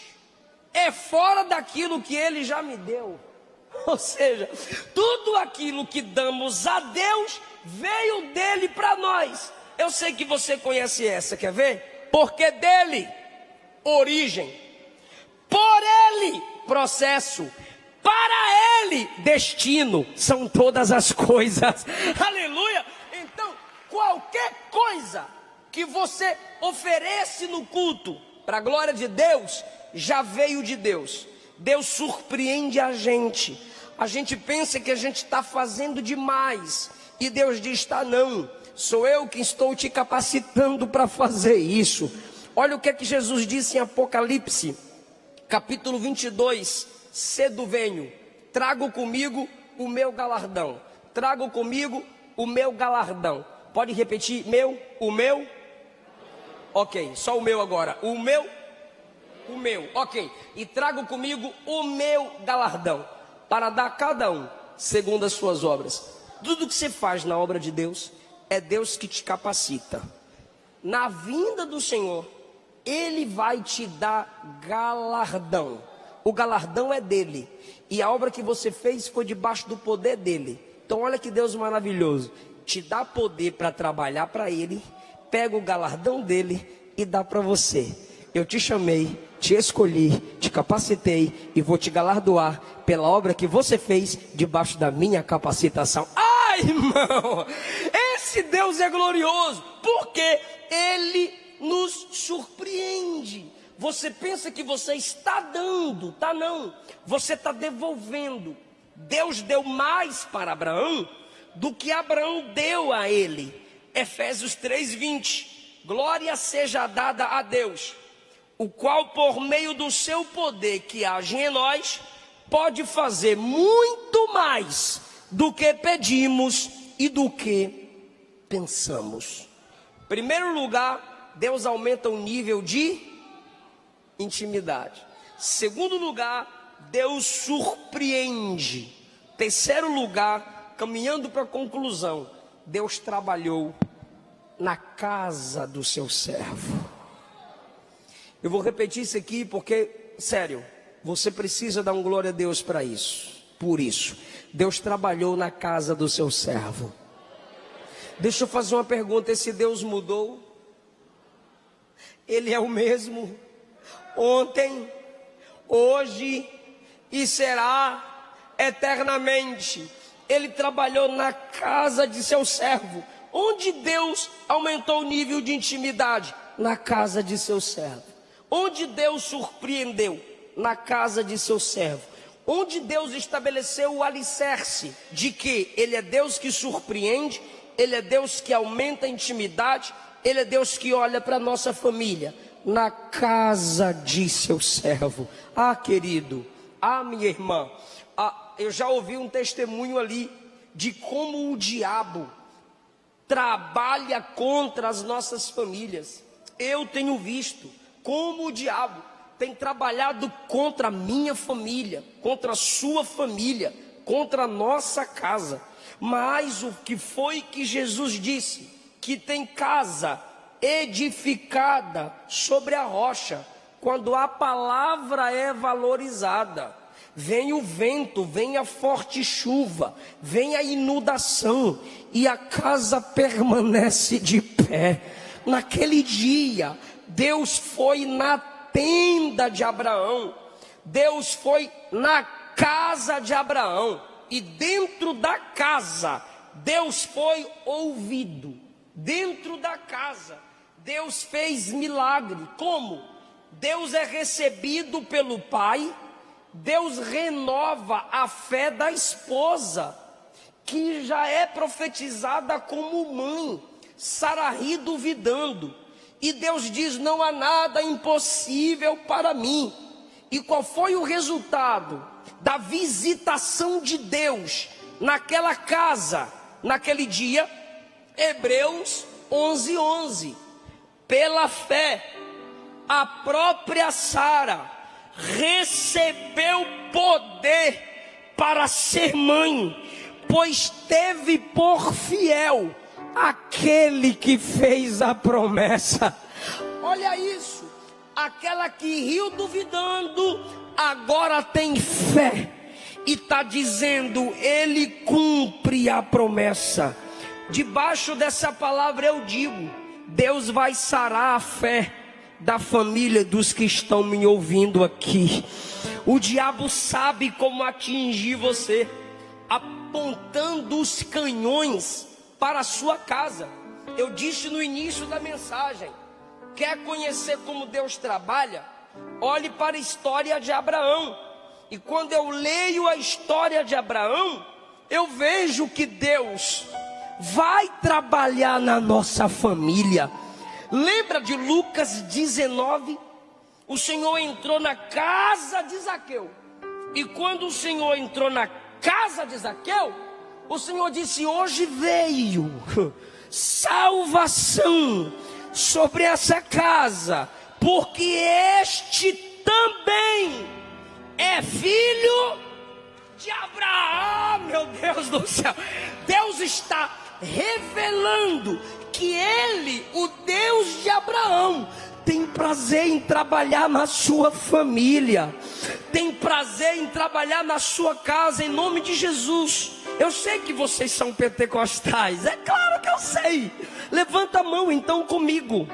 é fora daquilo que Ele já me deu. Ou seja, tudo aquilo que damos a Deus veio dele para nós. Eu sei que você conhece essa, quer ver? Porque dele, origem, por ele, processo, para ele, destino, são todas as coisas. Aleluia! Então, qualquer coisa que você oferece no culto, para a glória de Deus, já veio de Deus. Deus surpreende a gente. A gente pensa que a gente está fazendo demais, e Deus diz: tá não, sou eu que estou te capacitando para fazer isso. Olha o que é que Jesus disse em Apocalipse, capítulo 22, cedo venho, trago comigo o meu galardão, trago comigo o meu galardão. Pode repetir, o meu, ok, só o meu agora, o meu, ok, e trago comigo o meu galardão, para dar a cada um, segundo as suas obras. Tudo que você faz na obra de Deus, é Deus que te capacita. Na vinda do Senhor, Ele vai te dar galardão. O galardão é dele, e a obra que você fez foi debaixo do poder dele. Então olha que Deus maravilhoso, te dá poder para trabalhar para Ele, pega o galardão dele e dá para você. Eu te chamei, te escolhi, te capacitei e vou te galardoar pela obra que você fez debaixo da minha capacitação. Ai, irmão, esse Deus é glorioso, porque Ele nos surpreende. Você pensa que você está dando, tá não, você está devolvendo. Deus deu mais para Abraão do que Abraão deu a ele. Efésios 3:20, glória seja dada a Deus, o qual por meio do seu poder que age em nós, pode fazer muito mais do que pedimos e do que pensamos. Em primeiro lugar, Deus aumenta o nível de intimidade. Segundo lugar, Deus surpreende. Terceiro lugar, caminhando para a conclusão, Deus trabalhou na casa do seu servo. Eu vou repetir isso aqui porque, sério, você precisa dar um glória a Deus para isso. Por isso, Deus trabalhou na casa do seu servo. Deixa eu fazer uma pergunta: esse Deus mudou? Ele é o mesmo ontem, hoje e será eternamente. Ele trabalhou na casa de seu servo. Onde Deus aumentou o nível de intimidade? Na casa de seu servo. Onde Deus surpreendeu? Na casa de seu servo. Onde Deus estabeleceu o alicerce de que Ele é Deus que surpreende, Ele é Deus que aumenta a intimidade, Ele é Deus que olha para a nossa família. Na casa de seu servo. Ah, querido, ah, minha irmã, eu já ouvi um testemunho ali de como o diabo trabalha contra as nossas famílias. Eu tenho visto como o diabo tem trabalhado contra a minha família, contra a sua família, contra a nossa casa. Mas o que foi que Jesus disse? Que tem casa edificada sobre a rocha. Quando a palavra é valorizada, vem o vento, vem a forte chuva, vem a inundação, e a casa permanece de pé. Naquele dia, Deus foi na tenda de Abraão, Deus foi na casa de Abraão, e dentro da casa, Deus foi ouvido. Dentro da casa, Deus fez milagre. Como? Deus é recebido pelo pai, Deus renova a fé da esposa, que já é profetizada como mãe, Saraí duvidando, e Deus diz: não há nada impossível para mim. E qual foi o resultado da visitação de Deus naquela casa, naquele dia? Hebreus 11:11, pela fé, a própria Sara recebeu poder para ser mãe, pois teve por fiel aquele que fez a promessa. Olha isso, aquela que riu duvidando, agora tem fé e está dizendo, ele cumpre a promessa. Debaixo dessa palavra eu digo, Deus vai sarar a fé da família dos que estão me ouvindo aqui. O diabo sabe como atingir você, apontando os canhões para a sua casa. Eu disse no início da mensagem, quer conhecer como Deus trabalha? Olhe para a história de Abraão. E quando eu leio a história de Abraão, eu vejo que Deus vai trabalhar na nossa família. Lembra de Lucas 19? O Senhor entrou na casa de Zaqueu. E quando o Senhor entrou na casa de Zaqueu, o Senhor disse, hoje veio salvação sobre essa casa, porque este também é filho de Abraão. Meu Deus do céu, Deus está revelando que Ele, o Deus de Abraão, tem prazer em trabalhar na sua família, tem prazer em trabalhar na sua casa, em nome de Jesus. Eu sei que vocês são pentecostais, é claro que eu sei. Levanta a mão então comigo,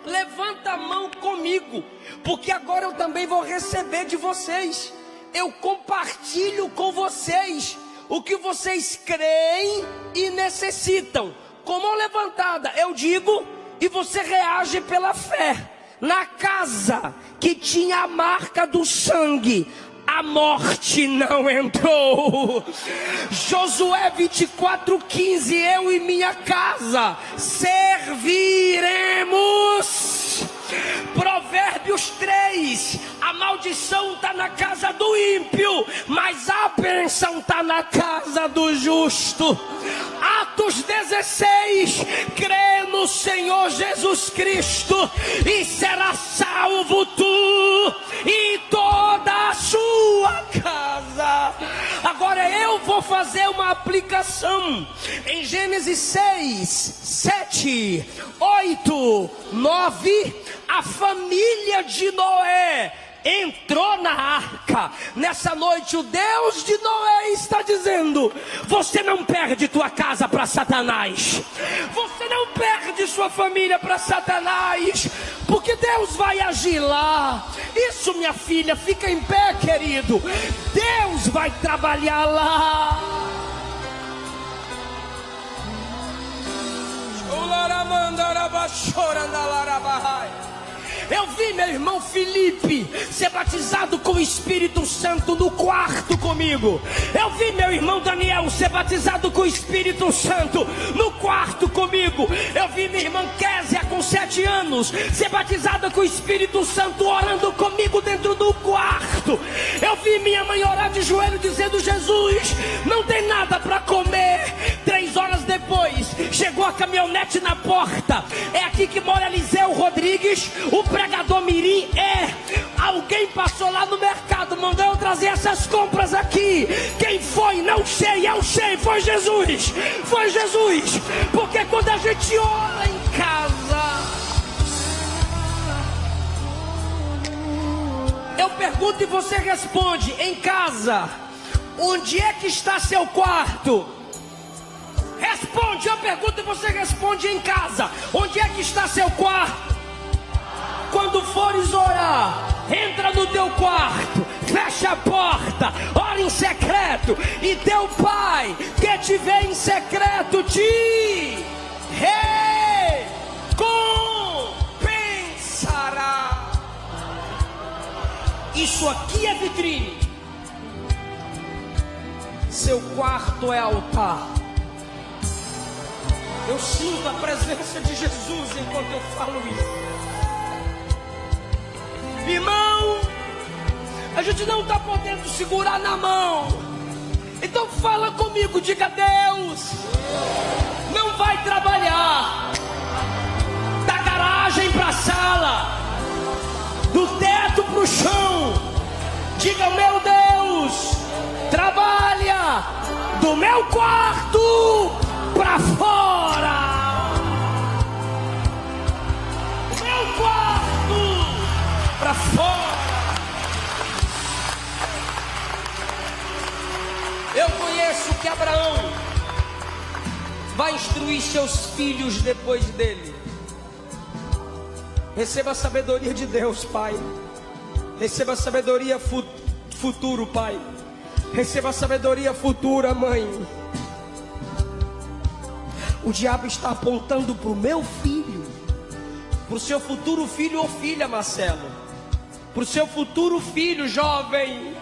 levanta a mão comigo, porque agora eu também vou receber de vocês. Eu compartilho com vocês o que vocês creem e necessitam. Com mão levantada eu digo, e você reage pela fé. Na casa que tinha a marca do sangue, a morte não entrou. Josué 24:15, eu e minha casa serviremos. Provérbios 3, a maldição está na casa do ímpio, mas a bênção está na casa do justo. Atos 16, crê no Senhor Jesus Cristo e será salvo tu e toda a sua casa. Agora eu vou fazer uma aplicação em Gênesis 6, 7, 8, 9. A família de Noé entrou na arca. Nessa noite o Deus de Noé está dizendo, você não perde tua casa para Satanás, você não perde sua família para Satanás, porque Deus vai agir lá. Isso, minha filha, fica em pé, querido. Deus vai trabalhar lá. Eu vi meu irmão Felipe ser batizado com o Espírito Santo no quarto comigo. Eu vi meu irmão Daniel ser batizado com o Espírito Santo no quarto comigo. Eu vi minha irmã Késia com 7 anos ser batizada com o Espírito Santo orando comigo dentro do quarto. Eu vi minha mãe orar de joelho dizendo, Jesus, não tem nada para comer. 3 horas depois chegou a caminhonete na porta. É aqui que mora Eliseu Rodrigues, o pregador mirim. Alguém passou lá no mercado, mandou eu trazer essas compras aqui. Quem foi? Não sei, eu sei, foi Jesus. Foi Jesus. Porque quando a gente ora em casa, eu pergunto e você responde. Em casa, onde é que está seu quarto? Responde, eu pergunto e você responde. Em casa, onde é que está seu quarto? Quando fores orar, entra no teu quarto, fecha a porta, ora em secreto, e teu pai que te vê em secreto te recompensará. Isso aqui é vitrine. Seu quarto é altar. Eu sinto a presença de Jesus enquanto eu falo isso. Irmão, a gente não está podendo segurar na mão. Então fala comigo, diga, Deus não vai trabalhar da garagem para a sala, do teto para o chão. Diga, meu Deus, trabalha do meu quarto para fora. Do meu quarto para fora. Eu conheço que Abraão vai instruir seus filhos depois dele. Receba a sabedoria de Deus, Pai. Receba a sabedoria futuro, Pai. Receba a sabedoria futura, Mãe. O diabo está apontando para o meu filho, para o seu futuro filho ou filha, Marcelo, para o seu futuro filho, jovem.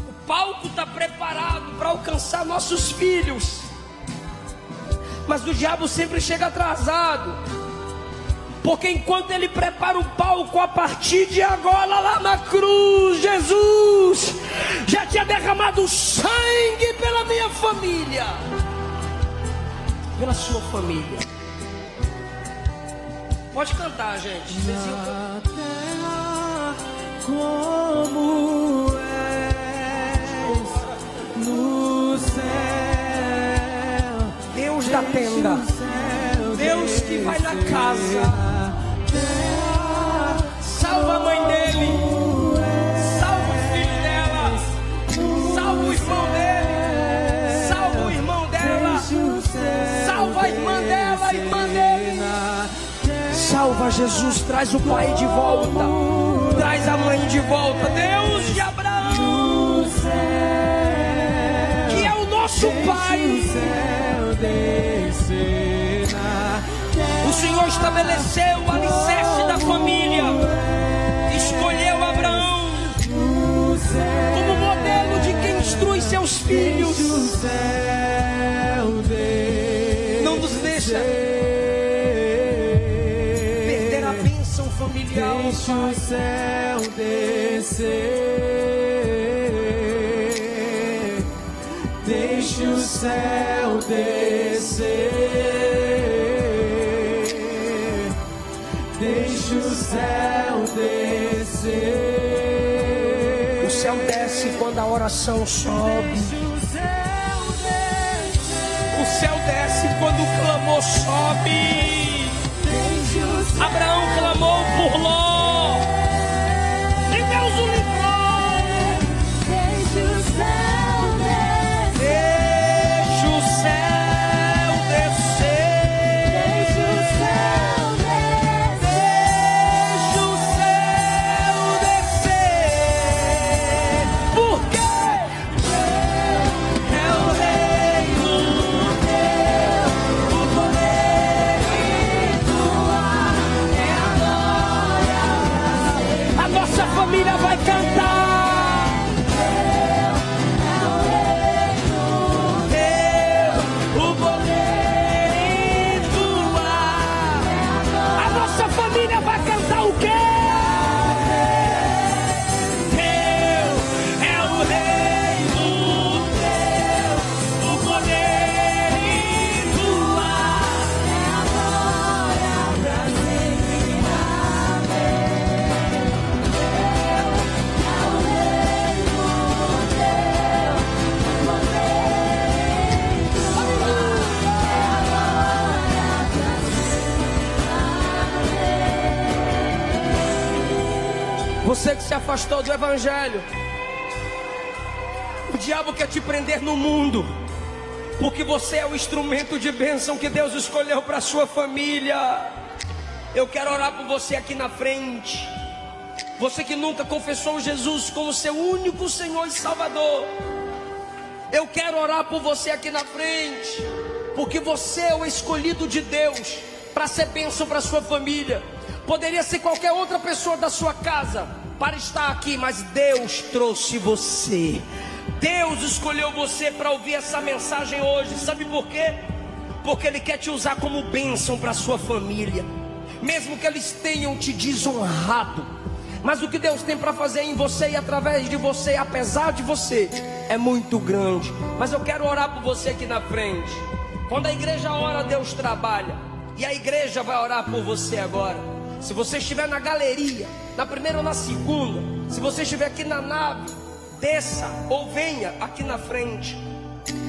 O palco está preparado para alcançar nossos filhos, mas o diabo sempre chega atrasado, porque enquanto ele prepara o palco, a partir de agora lá na cruz, Jesus já tinha derramado sangue pela minha família, pela sua família. Pode cantar, gente. Na terra como és no céu, Deus da tenda, Deus que vai na casa. Salva a mãe dele, salva o filho dela, salva o irmão dele, salva o irmão dela, salva a irmã dela, a irmã dele. Salva, Jesus, traz o pai de volta, traz a mãe de volta. Deus de Abraão, que é o nosso Pai. O Senhor estabeleceu o alicerce da família, escolheu Abraão como modelo de quem instrui seus filhos. Não nos deixa perder a bênção familiar. Deixa o céu descer, deixa o céu descer. Deixa o céu descer. O céu desce quando a oração sobe. O céu desce quando o clamor sobe. Abraão clamou por Ló e Deus o livrou. Deixa o céu Deixa o céu descer. Deixa o céu Deixa o céu descer. Por quê? É o reino teu, o poder e tua é a glória. A nossa família vai cantar. Teu, o poder e tua. A nossa família vai cantar o quê? Teu é o reino teu, o poder e tua é a glória pra sempre. Você que se afastou do evangelho, o diabo quer te prender no mundo, porque você é o instrumento de bênção que Deus escolheu para a sua família. Eu quero orar por você aqui na frente. Você que nunca confessou Jesus como seu único Senhor e Salvador, eu quero orar por você aqui na frente, porque você é o escolhido de Deus para ser bênção para a sua família. Poderia ser qualquer outra pessoa da sua casa para estar aqui, mas Deus trouxe você. Deus escolheu você para ouvir essa mensagem hoje. Sabe por quê? Porque Ele quer te usar como bênção para a sua família. Mesmo que eles tenham te desonrado, mas o que Deus tem para fazer em você e através de você, apesar de você, é muito grande. Mas eu quero orar por você aqui na frente. Quando a igreja ora, Deus trabalha, e a igreja vai orar por você agora. Se você estiver na galeria, na primeira ou na segunda, se você estiver aqui na nave, desça ou venha aqui na frente.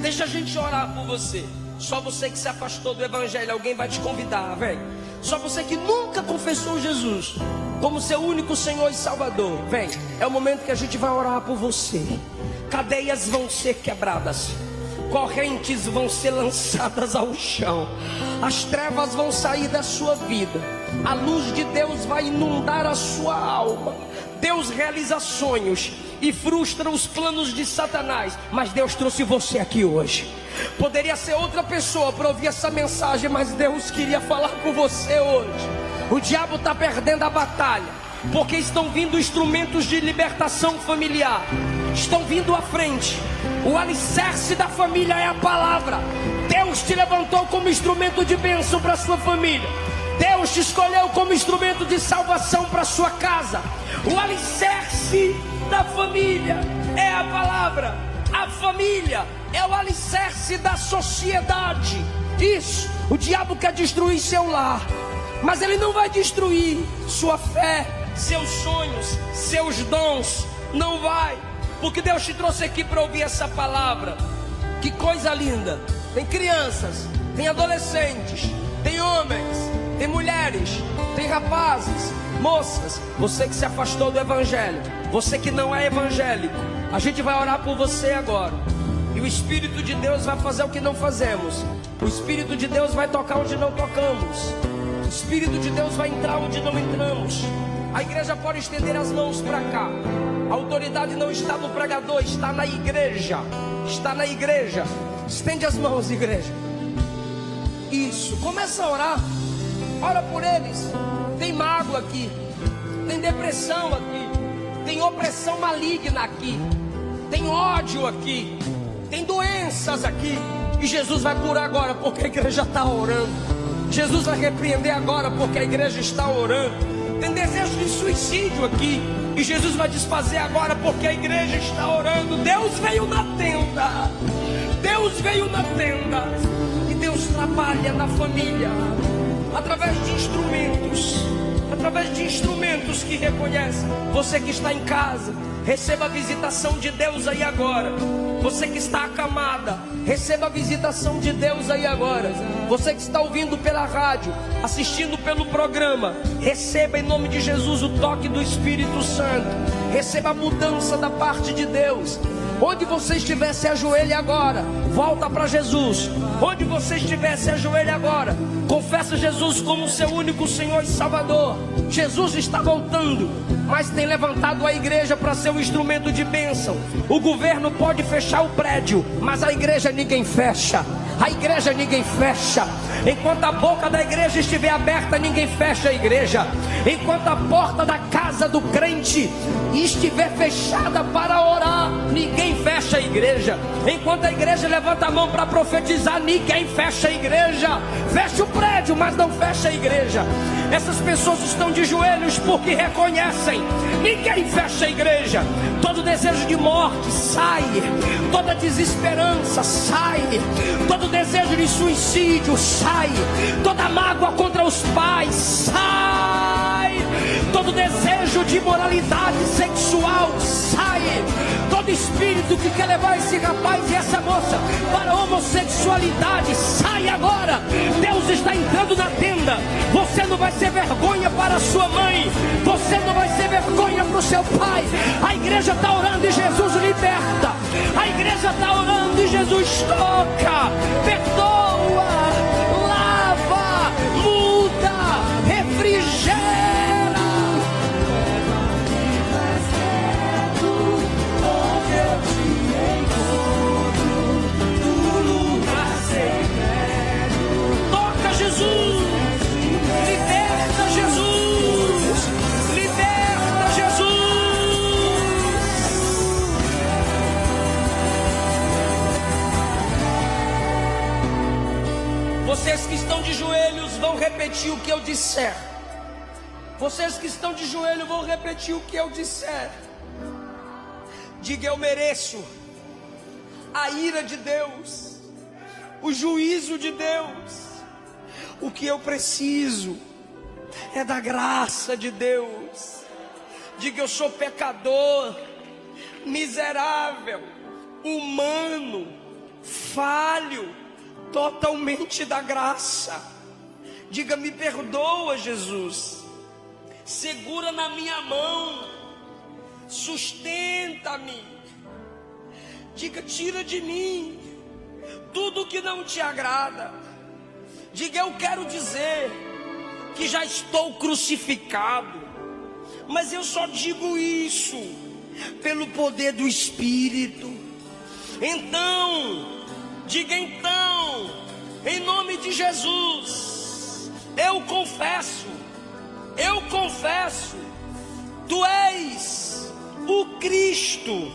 Deixa a gente orar por você. Só você que se afastou do evangelho, alguém vai te convidar, velho. Só você que nunca confessou Jesus como seu único Senhor e Salvador, vem. É o momento que a gente vai orar por você. Cadeias vão ser quebradas, correntes vão ser lançadas ao chão, as trevas vão sair da sua vida, a luz de Deus vai inundar a sua alma. Deus realiza sonhos e frustra os planos de Satanás, mas Deus trouxe você aqui hoje. Poderia ser outra pessoa para ouvir essa mensagem, mas Deus queria falar com você hoje. O diabo está perdendo a batalha, porque estão vindo instrumentos de libertação familiar, estão vindo à frente. O alicerce da família é a palavra. Deus te levantou como instrumento de bênção para a sua família. Deus te escolheu como instrumento de salvação para a sua casa. O alicerce da família é a palavra. A família é o alicerce da sociedade. Isso, o diabo quer destruir seu lar, mas ele não vai destruir sua fé, seus sonhos, seus dons. Não vai, porque Deus te trouxe aqui para ouvir essa palavra. Que coisa linda. Tem crianças, tem adolescentes, tem homens, tem mulheres, tem rapazes, moças. Você que se afastou do evangelho, você que não é evangélico, a gente vai orar por você agora. E o Espírito de Deus vai fazer o que não fazemos. O Espírito de Deus vai tocar onde não tocamos. O Espírito de Deus vai entrar onde não entramos. A igreja pode estender as mãos para cá. A autoridade não está no pregador, está na igreja. Está na igreja. Estende as mãos, igreja. Isso, começa a orar. Ora por eles. Tem mágoa aqui, tem depressão aqui, tem opressão maligna aqui, tem ódio aqui, tem doenças aqui. E Jesus vai curar agora, porque a igreja está orando. Jesus vai repreender agora, porque a igreja está orando. Tem desejo de suicídio aqui, e Jesus vai desfazer agora, porque a igreja está orando. Deus veio na tenda. Deus veio na tenda. E Deus trabalha na família através de instrumentos. Através de instrumentos que reconhecem. Você que está em casa, receba a visitação de Deus aí agora. Você que está acamada, receba a visitação de Deus aí agora. Você que está ouvindo pela rádio, assistindo pelo programa, receba em nome de Jesus o toque do Espírito Santo. Receba a mudança da parte de Deus. Onde você estiver, se ajoelhe agora. Volta para Jesus. Onde você estiver, se ajoelhe agora. Confessa Jesus como seu único Senhor e Salvador. Jesus está voltando, mas tem levantado a igreja para ser um instrumento de bênção. O governo pode fechar o prédio, mas a igreja ninguém fecha. A igreja ninguém fecha. Enquanto a boca da igreja estiver aberta, ninguém fecha a igreja. Enquanto a porta da casa do crente estiver fechada para orar, ninguém fecha a igreja. Enquanto a igreja levanta a mão para profetizar, ninguém fecha a igreja. Fecha o prédio, mas não fecha a igreja. Essas pessoas estão de joelhos porque reconhecem. Ninguém fecha a igreja. Todo desejo de morte sai. Toda desesperança sai. Todo desejo de suicídio sai. Toda mágoa contra os pais sai. Todo desejo de imoralidade sexual sai. Todo espírito que quer levar esse rapaz e essa moça para a homossexualidade sai agora. Deus está entrando na tenda. Você não vai ser vergonha para a sua mãe. Você não vai ser vergonha para o seu pai. A igreja está orando e Jesus liberta. A igreja está orando e Jesus toca, perdoa, lava, muda, refrigera. Toca Jesus, liberta Jesus, liberta Jesus. Vocês que estão de joelhos vão repetir o que eu disser. Vocês que estão de joelho vão repetir o que eu disser. Diga: eu mereço a ira de Deus, o juízo de Deus. O que eu preciso é da graça de Deus. Diga: eu sou pecador, miserável, humano, falho, totalmente da graça. Diga: me perdoa, Jesus. Segura na minha mão, sustenta-me. Diga: tira de mim tudo que não te agrada. Diga: eu quero dizer que já estou crucificado, mas eu só digo isso pelo poder do Espírito. Então, diga então, em nome de Jesus, eu confesso, tu és o Cristo,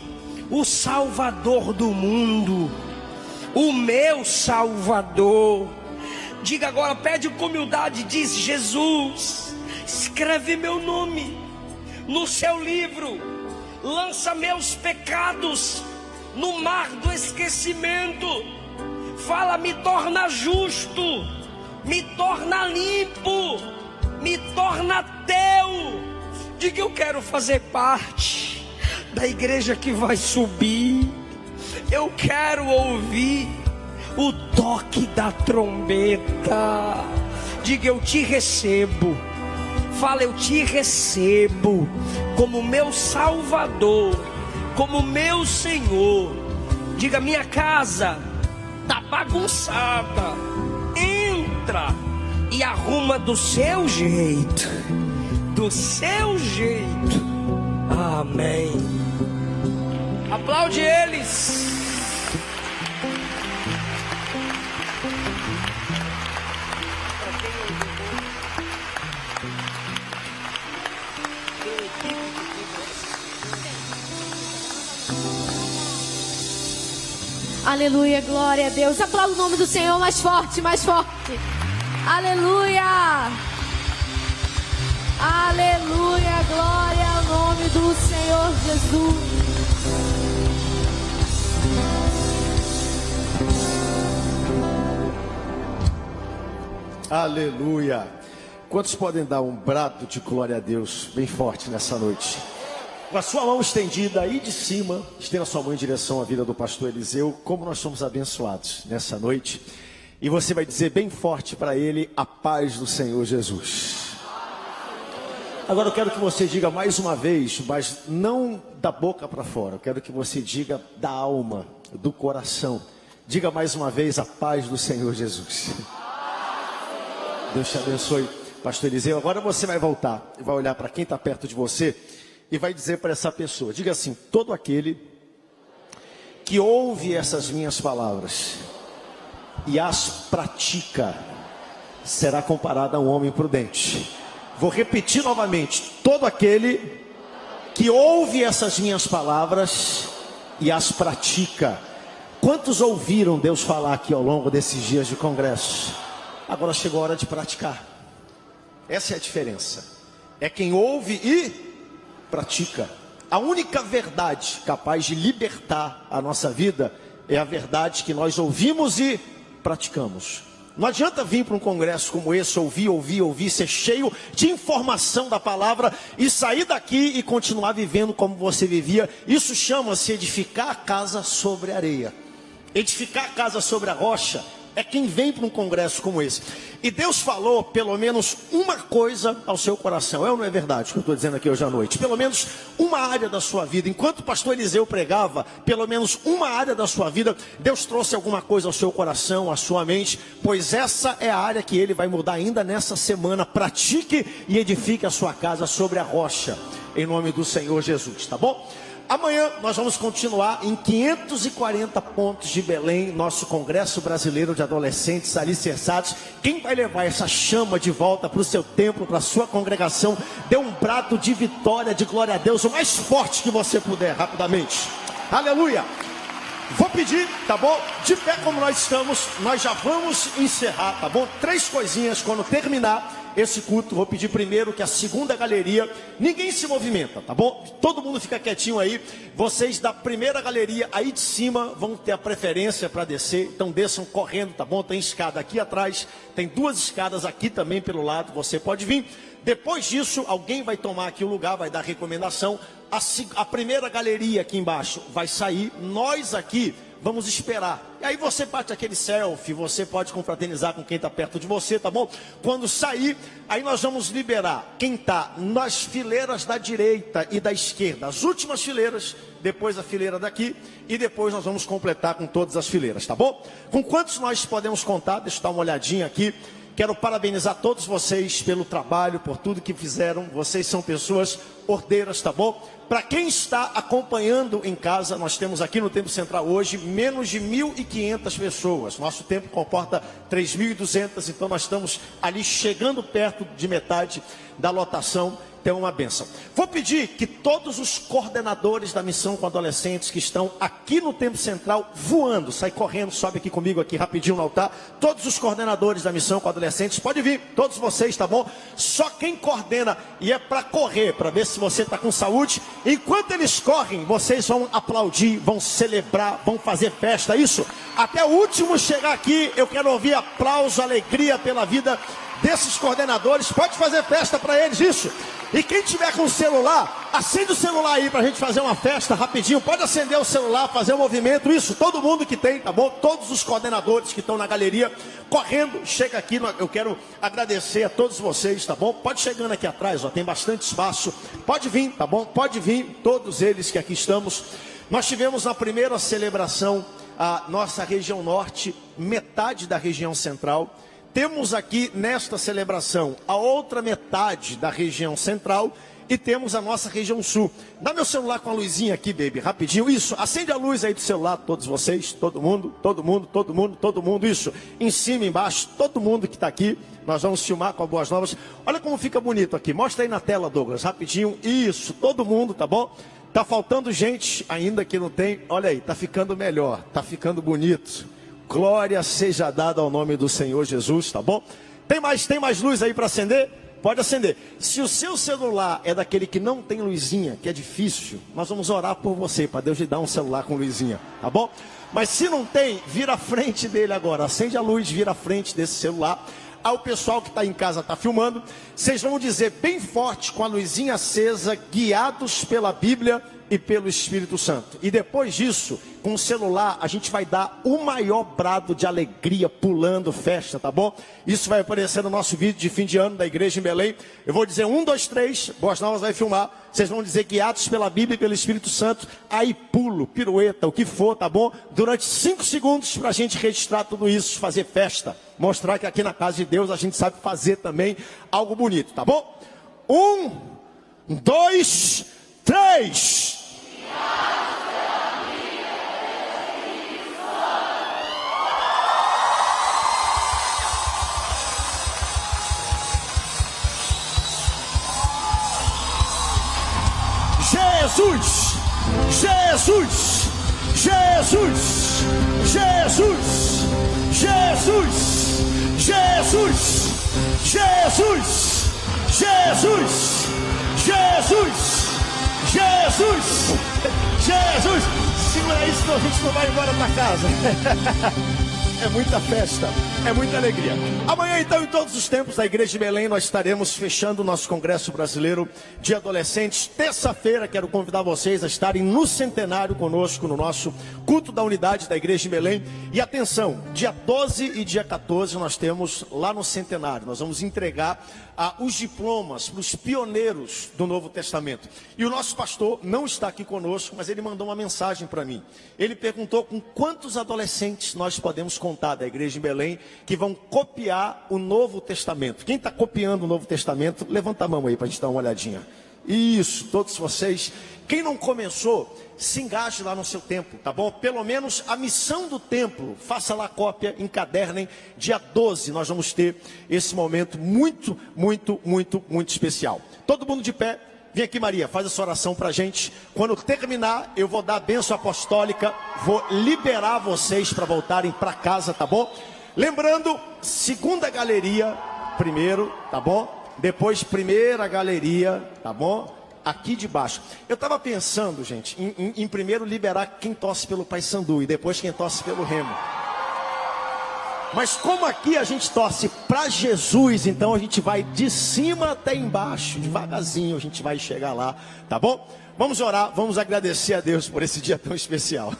o Salvador do mundo, o meu Salvador. Diga agora, pede com humildade, diz: Jesus, escreve meu nome no seu livro, lança meus pecados no mar do esquecimento. Fala: me torna justo, me torna limpo, me torna teu. Diga: eu quero fazer parte da igreja que vai subir. Eu quero ouvir o toque da trombeta. Diga: eu te recebo. Fala: eu te recebo como meu Salvador, como meu Senhor. Diga: minha casa tá bagunçada, entra e arruma do seu jeito, do seu jeito. Amém. Aplaude eles. Aleluia, glória a Deus. Aplauda o nome do Senhor mais forte, mais forte. Aleluia. Aleluia, glória ao nome do Senhor Jesus. Aleluia. Quantos podem dar um brado de glória a Deus bem forte nessa noite? Com a sua mão estendida aí de cima, estenda a sua mão em direção à vida do pastor Eliseu. Como nós somos abençoados nessa noite. E você vai dizer bem forte para ele: a paz do Senhor Jesus. Agora eu quero que você diga mais uma vez, mas não da boca para fora. Eu quero que você diga da alma, do coração. Diga mais uma vez: a paz do Senhor Jesus. Deus te abençoe, pastor Eliseu. Agora você vai voltar e vai olhar para quem está perto de você e vai dizer para essa pessoa: diga assim: todo aquele que ouve essas minhas palavras e as pratica será comparado a um homem prudente. Vou repetir novamente: todo aquele que ouve essas minhas palavras e as pratica. Quantos ouviram Deus falar aqui ao longo desses dias de congresso? Agora chegou a hora de praticar. Essa é a diferença. É quem ouve e pratica. A única verdade capaz de libertar a nossa vida é a verdade que nós ouvimos e praticamos. Não adianta vir para um congresso como esse, ouvir, ser cheio de informação da palavra e sair daqui e continuar vivendo como você vivia. Isso chama-se edificar a casa sobre a areia. Edificar a casa sobre a rocha é quem vem para um congresso como esse. E Deus falou pelo menos uma coisa ao seu coração. É ou não é verdade o que eu estou dizendo aqui hoje à noite? Pelo menos uma área da sua vida. Enquanto o pastor Eliseu pregava, pelo menos uma área da sua vida, Deus trouxe alguma coisa ao seu coração, à sua mente. Pois essa é a área que Ele vai mudar ainda nessa semana. Pratique e edifique a sua casa sobre a rocha, em nome do Senhor Jesus, tá bom? Amanhã nós vamos continuar em 540 pontos de Belém, nosso Congresso Brasileiro de Adolescentes Alicerçados. Quem vai levar essa chama de volta para o seu templo, para a sua congregação? Dê um brado de vitória, de glória a Deus, o mais forte que você puder, rapidamente. Aleluia! Vou pedir, tá bom? De pé como nós estamos, nós já vamos encerrar, tá bom? 3 coisinhas, quando terminar, esse culto, vou pedir primeiro que a segunda galeria, ninguém se movimenta, tá bom? Todo mundo fica quietinho aí. Vocês da primeira galeria aí de cima vão ter a preferência para descer, então desçam correndo, tá bom? Tem escada aqui atrás, tem 2 escadas aqui também pelo lado, você pode vir. Depois disso, alguém vai tomar aqui o lugar, vai dar recomendação. A primeira galeria aqui embaixo vai sair, nós aqui vamos esperar. E aí você bate aquele selfie, você pode confraternizar com quem está perto de você, tá bom? Quando sair, aí nós vamos liberar quem está nas fileiras da direita e da esquerda, as últimas fileiras, depois a fileira daqui, e depois nós vamos completar com todas as fileiras, tá bom? Com quantos nós podemos contar? Deixa eu dar uma olhadinha aqui. Quero parabenizar todos vocês pelo trabalho, por tudo que fizeram. Vocês são pessoas ordeiras, tá bom? Para quem está acompanhando em casa, nós temos aqui no Templo Central hoje menos de 1.500 pessoas. Nosso templo comporta 3.200, então nós estamos ali chegando perto de metade da lotação. Então, uma bênção. Vou pedir que todos os coordenadores da missão com adolescentes que estão aqui no Templo Central voando, sai correndo, sobe aqui comigo aqui rapidinho no altar. Todos os coordenadores da missão com adolescentes, pode vir, todos vocês, tá bom? Só quem coordena e é para correr, para ver se você está com saúde. Enquanto eles correm, vocês vão aplaudir, vão celebrar, vão fazer festa, isso. Até o último chegar aqui, eu quero ouvir aplauso, alegria pela vida desses coordenadores. Pode fazer festa para eles, isso. E quem tiver com o celular, acende o celular aí para a gente fazer uma festa rapidinho. Pode acender o celular, fazer um movimento, isso. Todo mundo que tem, tá bom? Todos os coordenadores que estão na galeria, correndo, chega aqui. Eu quero agradecer a todos vocês, tá bom? Pode chegando aqui atrás, ó, tem bastante espaço. Pode vir, tá bom? Pode vir, todos eles que aqui estamos. Nós tivemos na primeira celebração a nossa região norte, metade da região central. Temos aqui nesta celebração a outra metade da região central e temos a nossa região sul. Dá meu celular com a luzinha aqui, baby, rapidinho. Isso, acende a luz aí do celular, todos vocês, todo mundo, isso. Em cima, embaixo, todo mundo que está aqui. Nós vamos filmar com as boas novas. Olha como fica bonito aqui. Mostra aí na tela, Douglas, rapidinho. Isso, todo mundo, tá bom? Tá faltando gente ainda que não tem. Olha aí, tá ficando melhor, tá ficando bonito. Glória seja dada ao nome do Senhor Jesus, tá bom? Tem mais luz aí para acender? Pode acender. Se o seu celular é daquele que não tem luzinha, que é difícil, nós vamos orar por você, para Deus lhe dar um celular com luzinha, tá bom? Mas se não tem, vira a frente dele agora. Acende a luz, vira a frente desse celular. Ao pessoal que está em casa, está filmando, vocês vão dizer bem forte, com a luzinha acesa, guiados pela Bíblia e pelo Espírito Santo. E depois disso, com o celular, a gente vai dar o maior brado de alegria, pulando festa, tá bom? Isso vai aparecer no nosso vídeo de fim de ano da igreja em Belém. Eu vou dizer 1, 2, 3, Boas Novas vai filmar. Vocês vão dizer guiados pela Bíblia e pelo Espírito Santo. Aí pulo, pirueta, o que for, tá bom? Durante 5 segundos para a gente registrar tudo isso, fazer festa. Mostrar que aqui na casa de Deus a gente sabe fazer também algo bonito, tá bom? 1, 2, 3. Jesus, Jesus, Jesus, Jesus, Jesus, Jesus, Jesus, Jesus, Jesus, Jesus, Jesus. Segura isso, senão a gente não vai embora para casa. É muita festa, é muita alegria. Amanhã, então, em todos os tempos da Igreja de Belém, nós estaremos fechando o nosso Congresso Brasileiro de Adolescentes. Terça-feira, quero convidar vocês a estarem no centenário conosco, no nosso culto da unidade da Igreja de Belém. E atenção, dia 12 e dia 14 nós temos lá no centenário. Nós vamos entregar os diplomas para os pioneiros do Novo Testamento. E o nosso pastor não está aqui conosco, mas ele mandou uma mensagem para mim. Ele perguntou com quantos adolescentes nós podemos contar da igreja em Belém que vão copiar o Novo Testamento. Quem está copiando o Novo Testamento, levanta a mão aí para a gente dar uma olhadinha. Isso, todos vocês. Quem não começou, se engaje lá no seu templo, tá bom? Pelo menos a missão do templo, faça lá a cópia, encadernem. Dia 12 nós vamos ter esse momento muito, muito, muito, muito especial. Todo mundo de pé. Vem aqui, Maria, faz essa oração pra gente. Quando terminar, eu vou dar a bênção apostólica. Vou liberar vocês para voltarem para casa, tá bom? Lembrando, segunda galeria, primeiro, tá bom? Depois, primeira galeria, tá bom? Aqui de baixo. Eu estava pensando, gente, em primeiro liberar quem torce pelo Paysandu e depois quem torce pelo Remo. Mas como aqui a gente torce para Jesus, então a gente vai de cima até embaixo, devagarzinho a gente vai chegar lá, tá bom? Vamos orar, vamos agradecer a Deus por esse dia tão especial.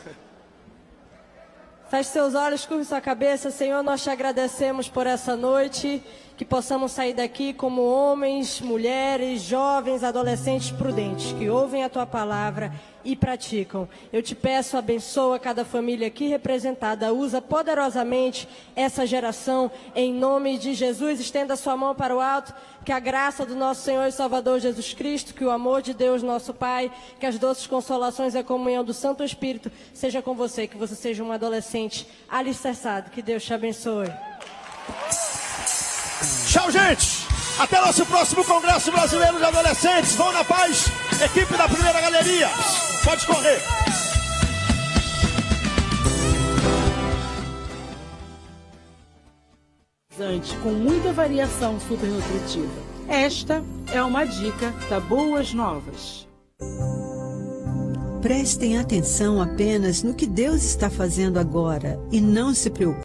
Feche seus olhos, curve sua cabeça. Senhor, nós te agradecemos por essa noite, que possamos sair daqui como homens, mulheres, jovens, adolescentes prudentes, que ouvem a tua palavra e praticam. Eu te peço, abençoa cada família aqui representada, usa poderosamente essa geração, em nome de Jesus. Estenda sua mão para o alto, que a graça do nosso Senhor e Salvador Jesus Cristo, que o amor de Deus nosso Pai, que as doces consolações e a comunhão do Santo Espírito seja com você, que você seja um adolescente alicerçado. Que Deus te abençoe. Tchau, gente! Até nosso próximo Congresso Brasileiro de Adolescentes. Vão na paz, equipe da primeira galeria. Pode correr. Com muita variação super nutritiva. Esta é uma dica da Boas Novas. Prestem atenção apenas no que Deus está fazendo agora e não se preocupem.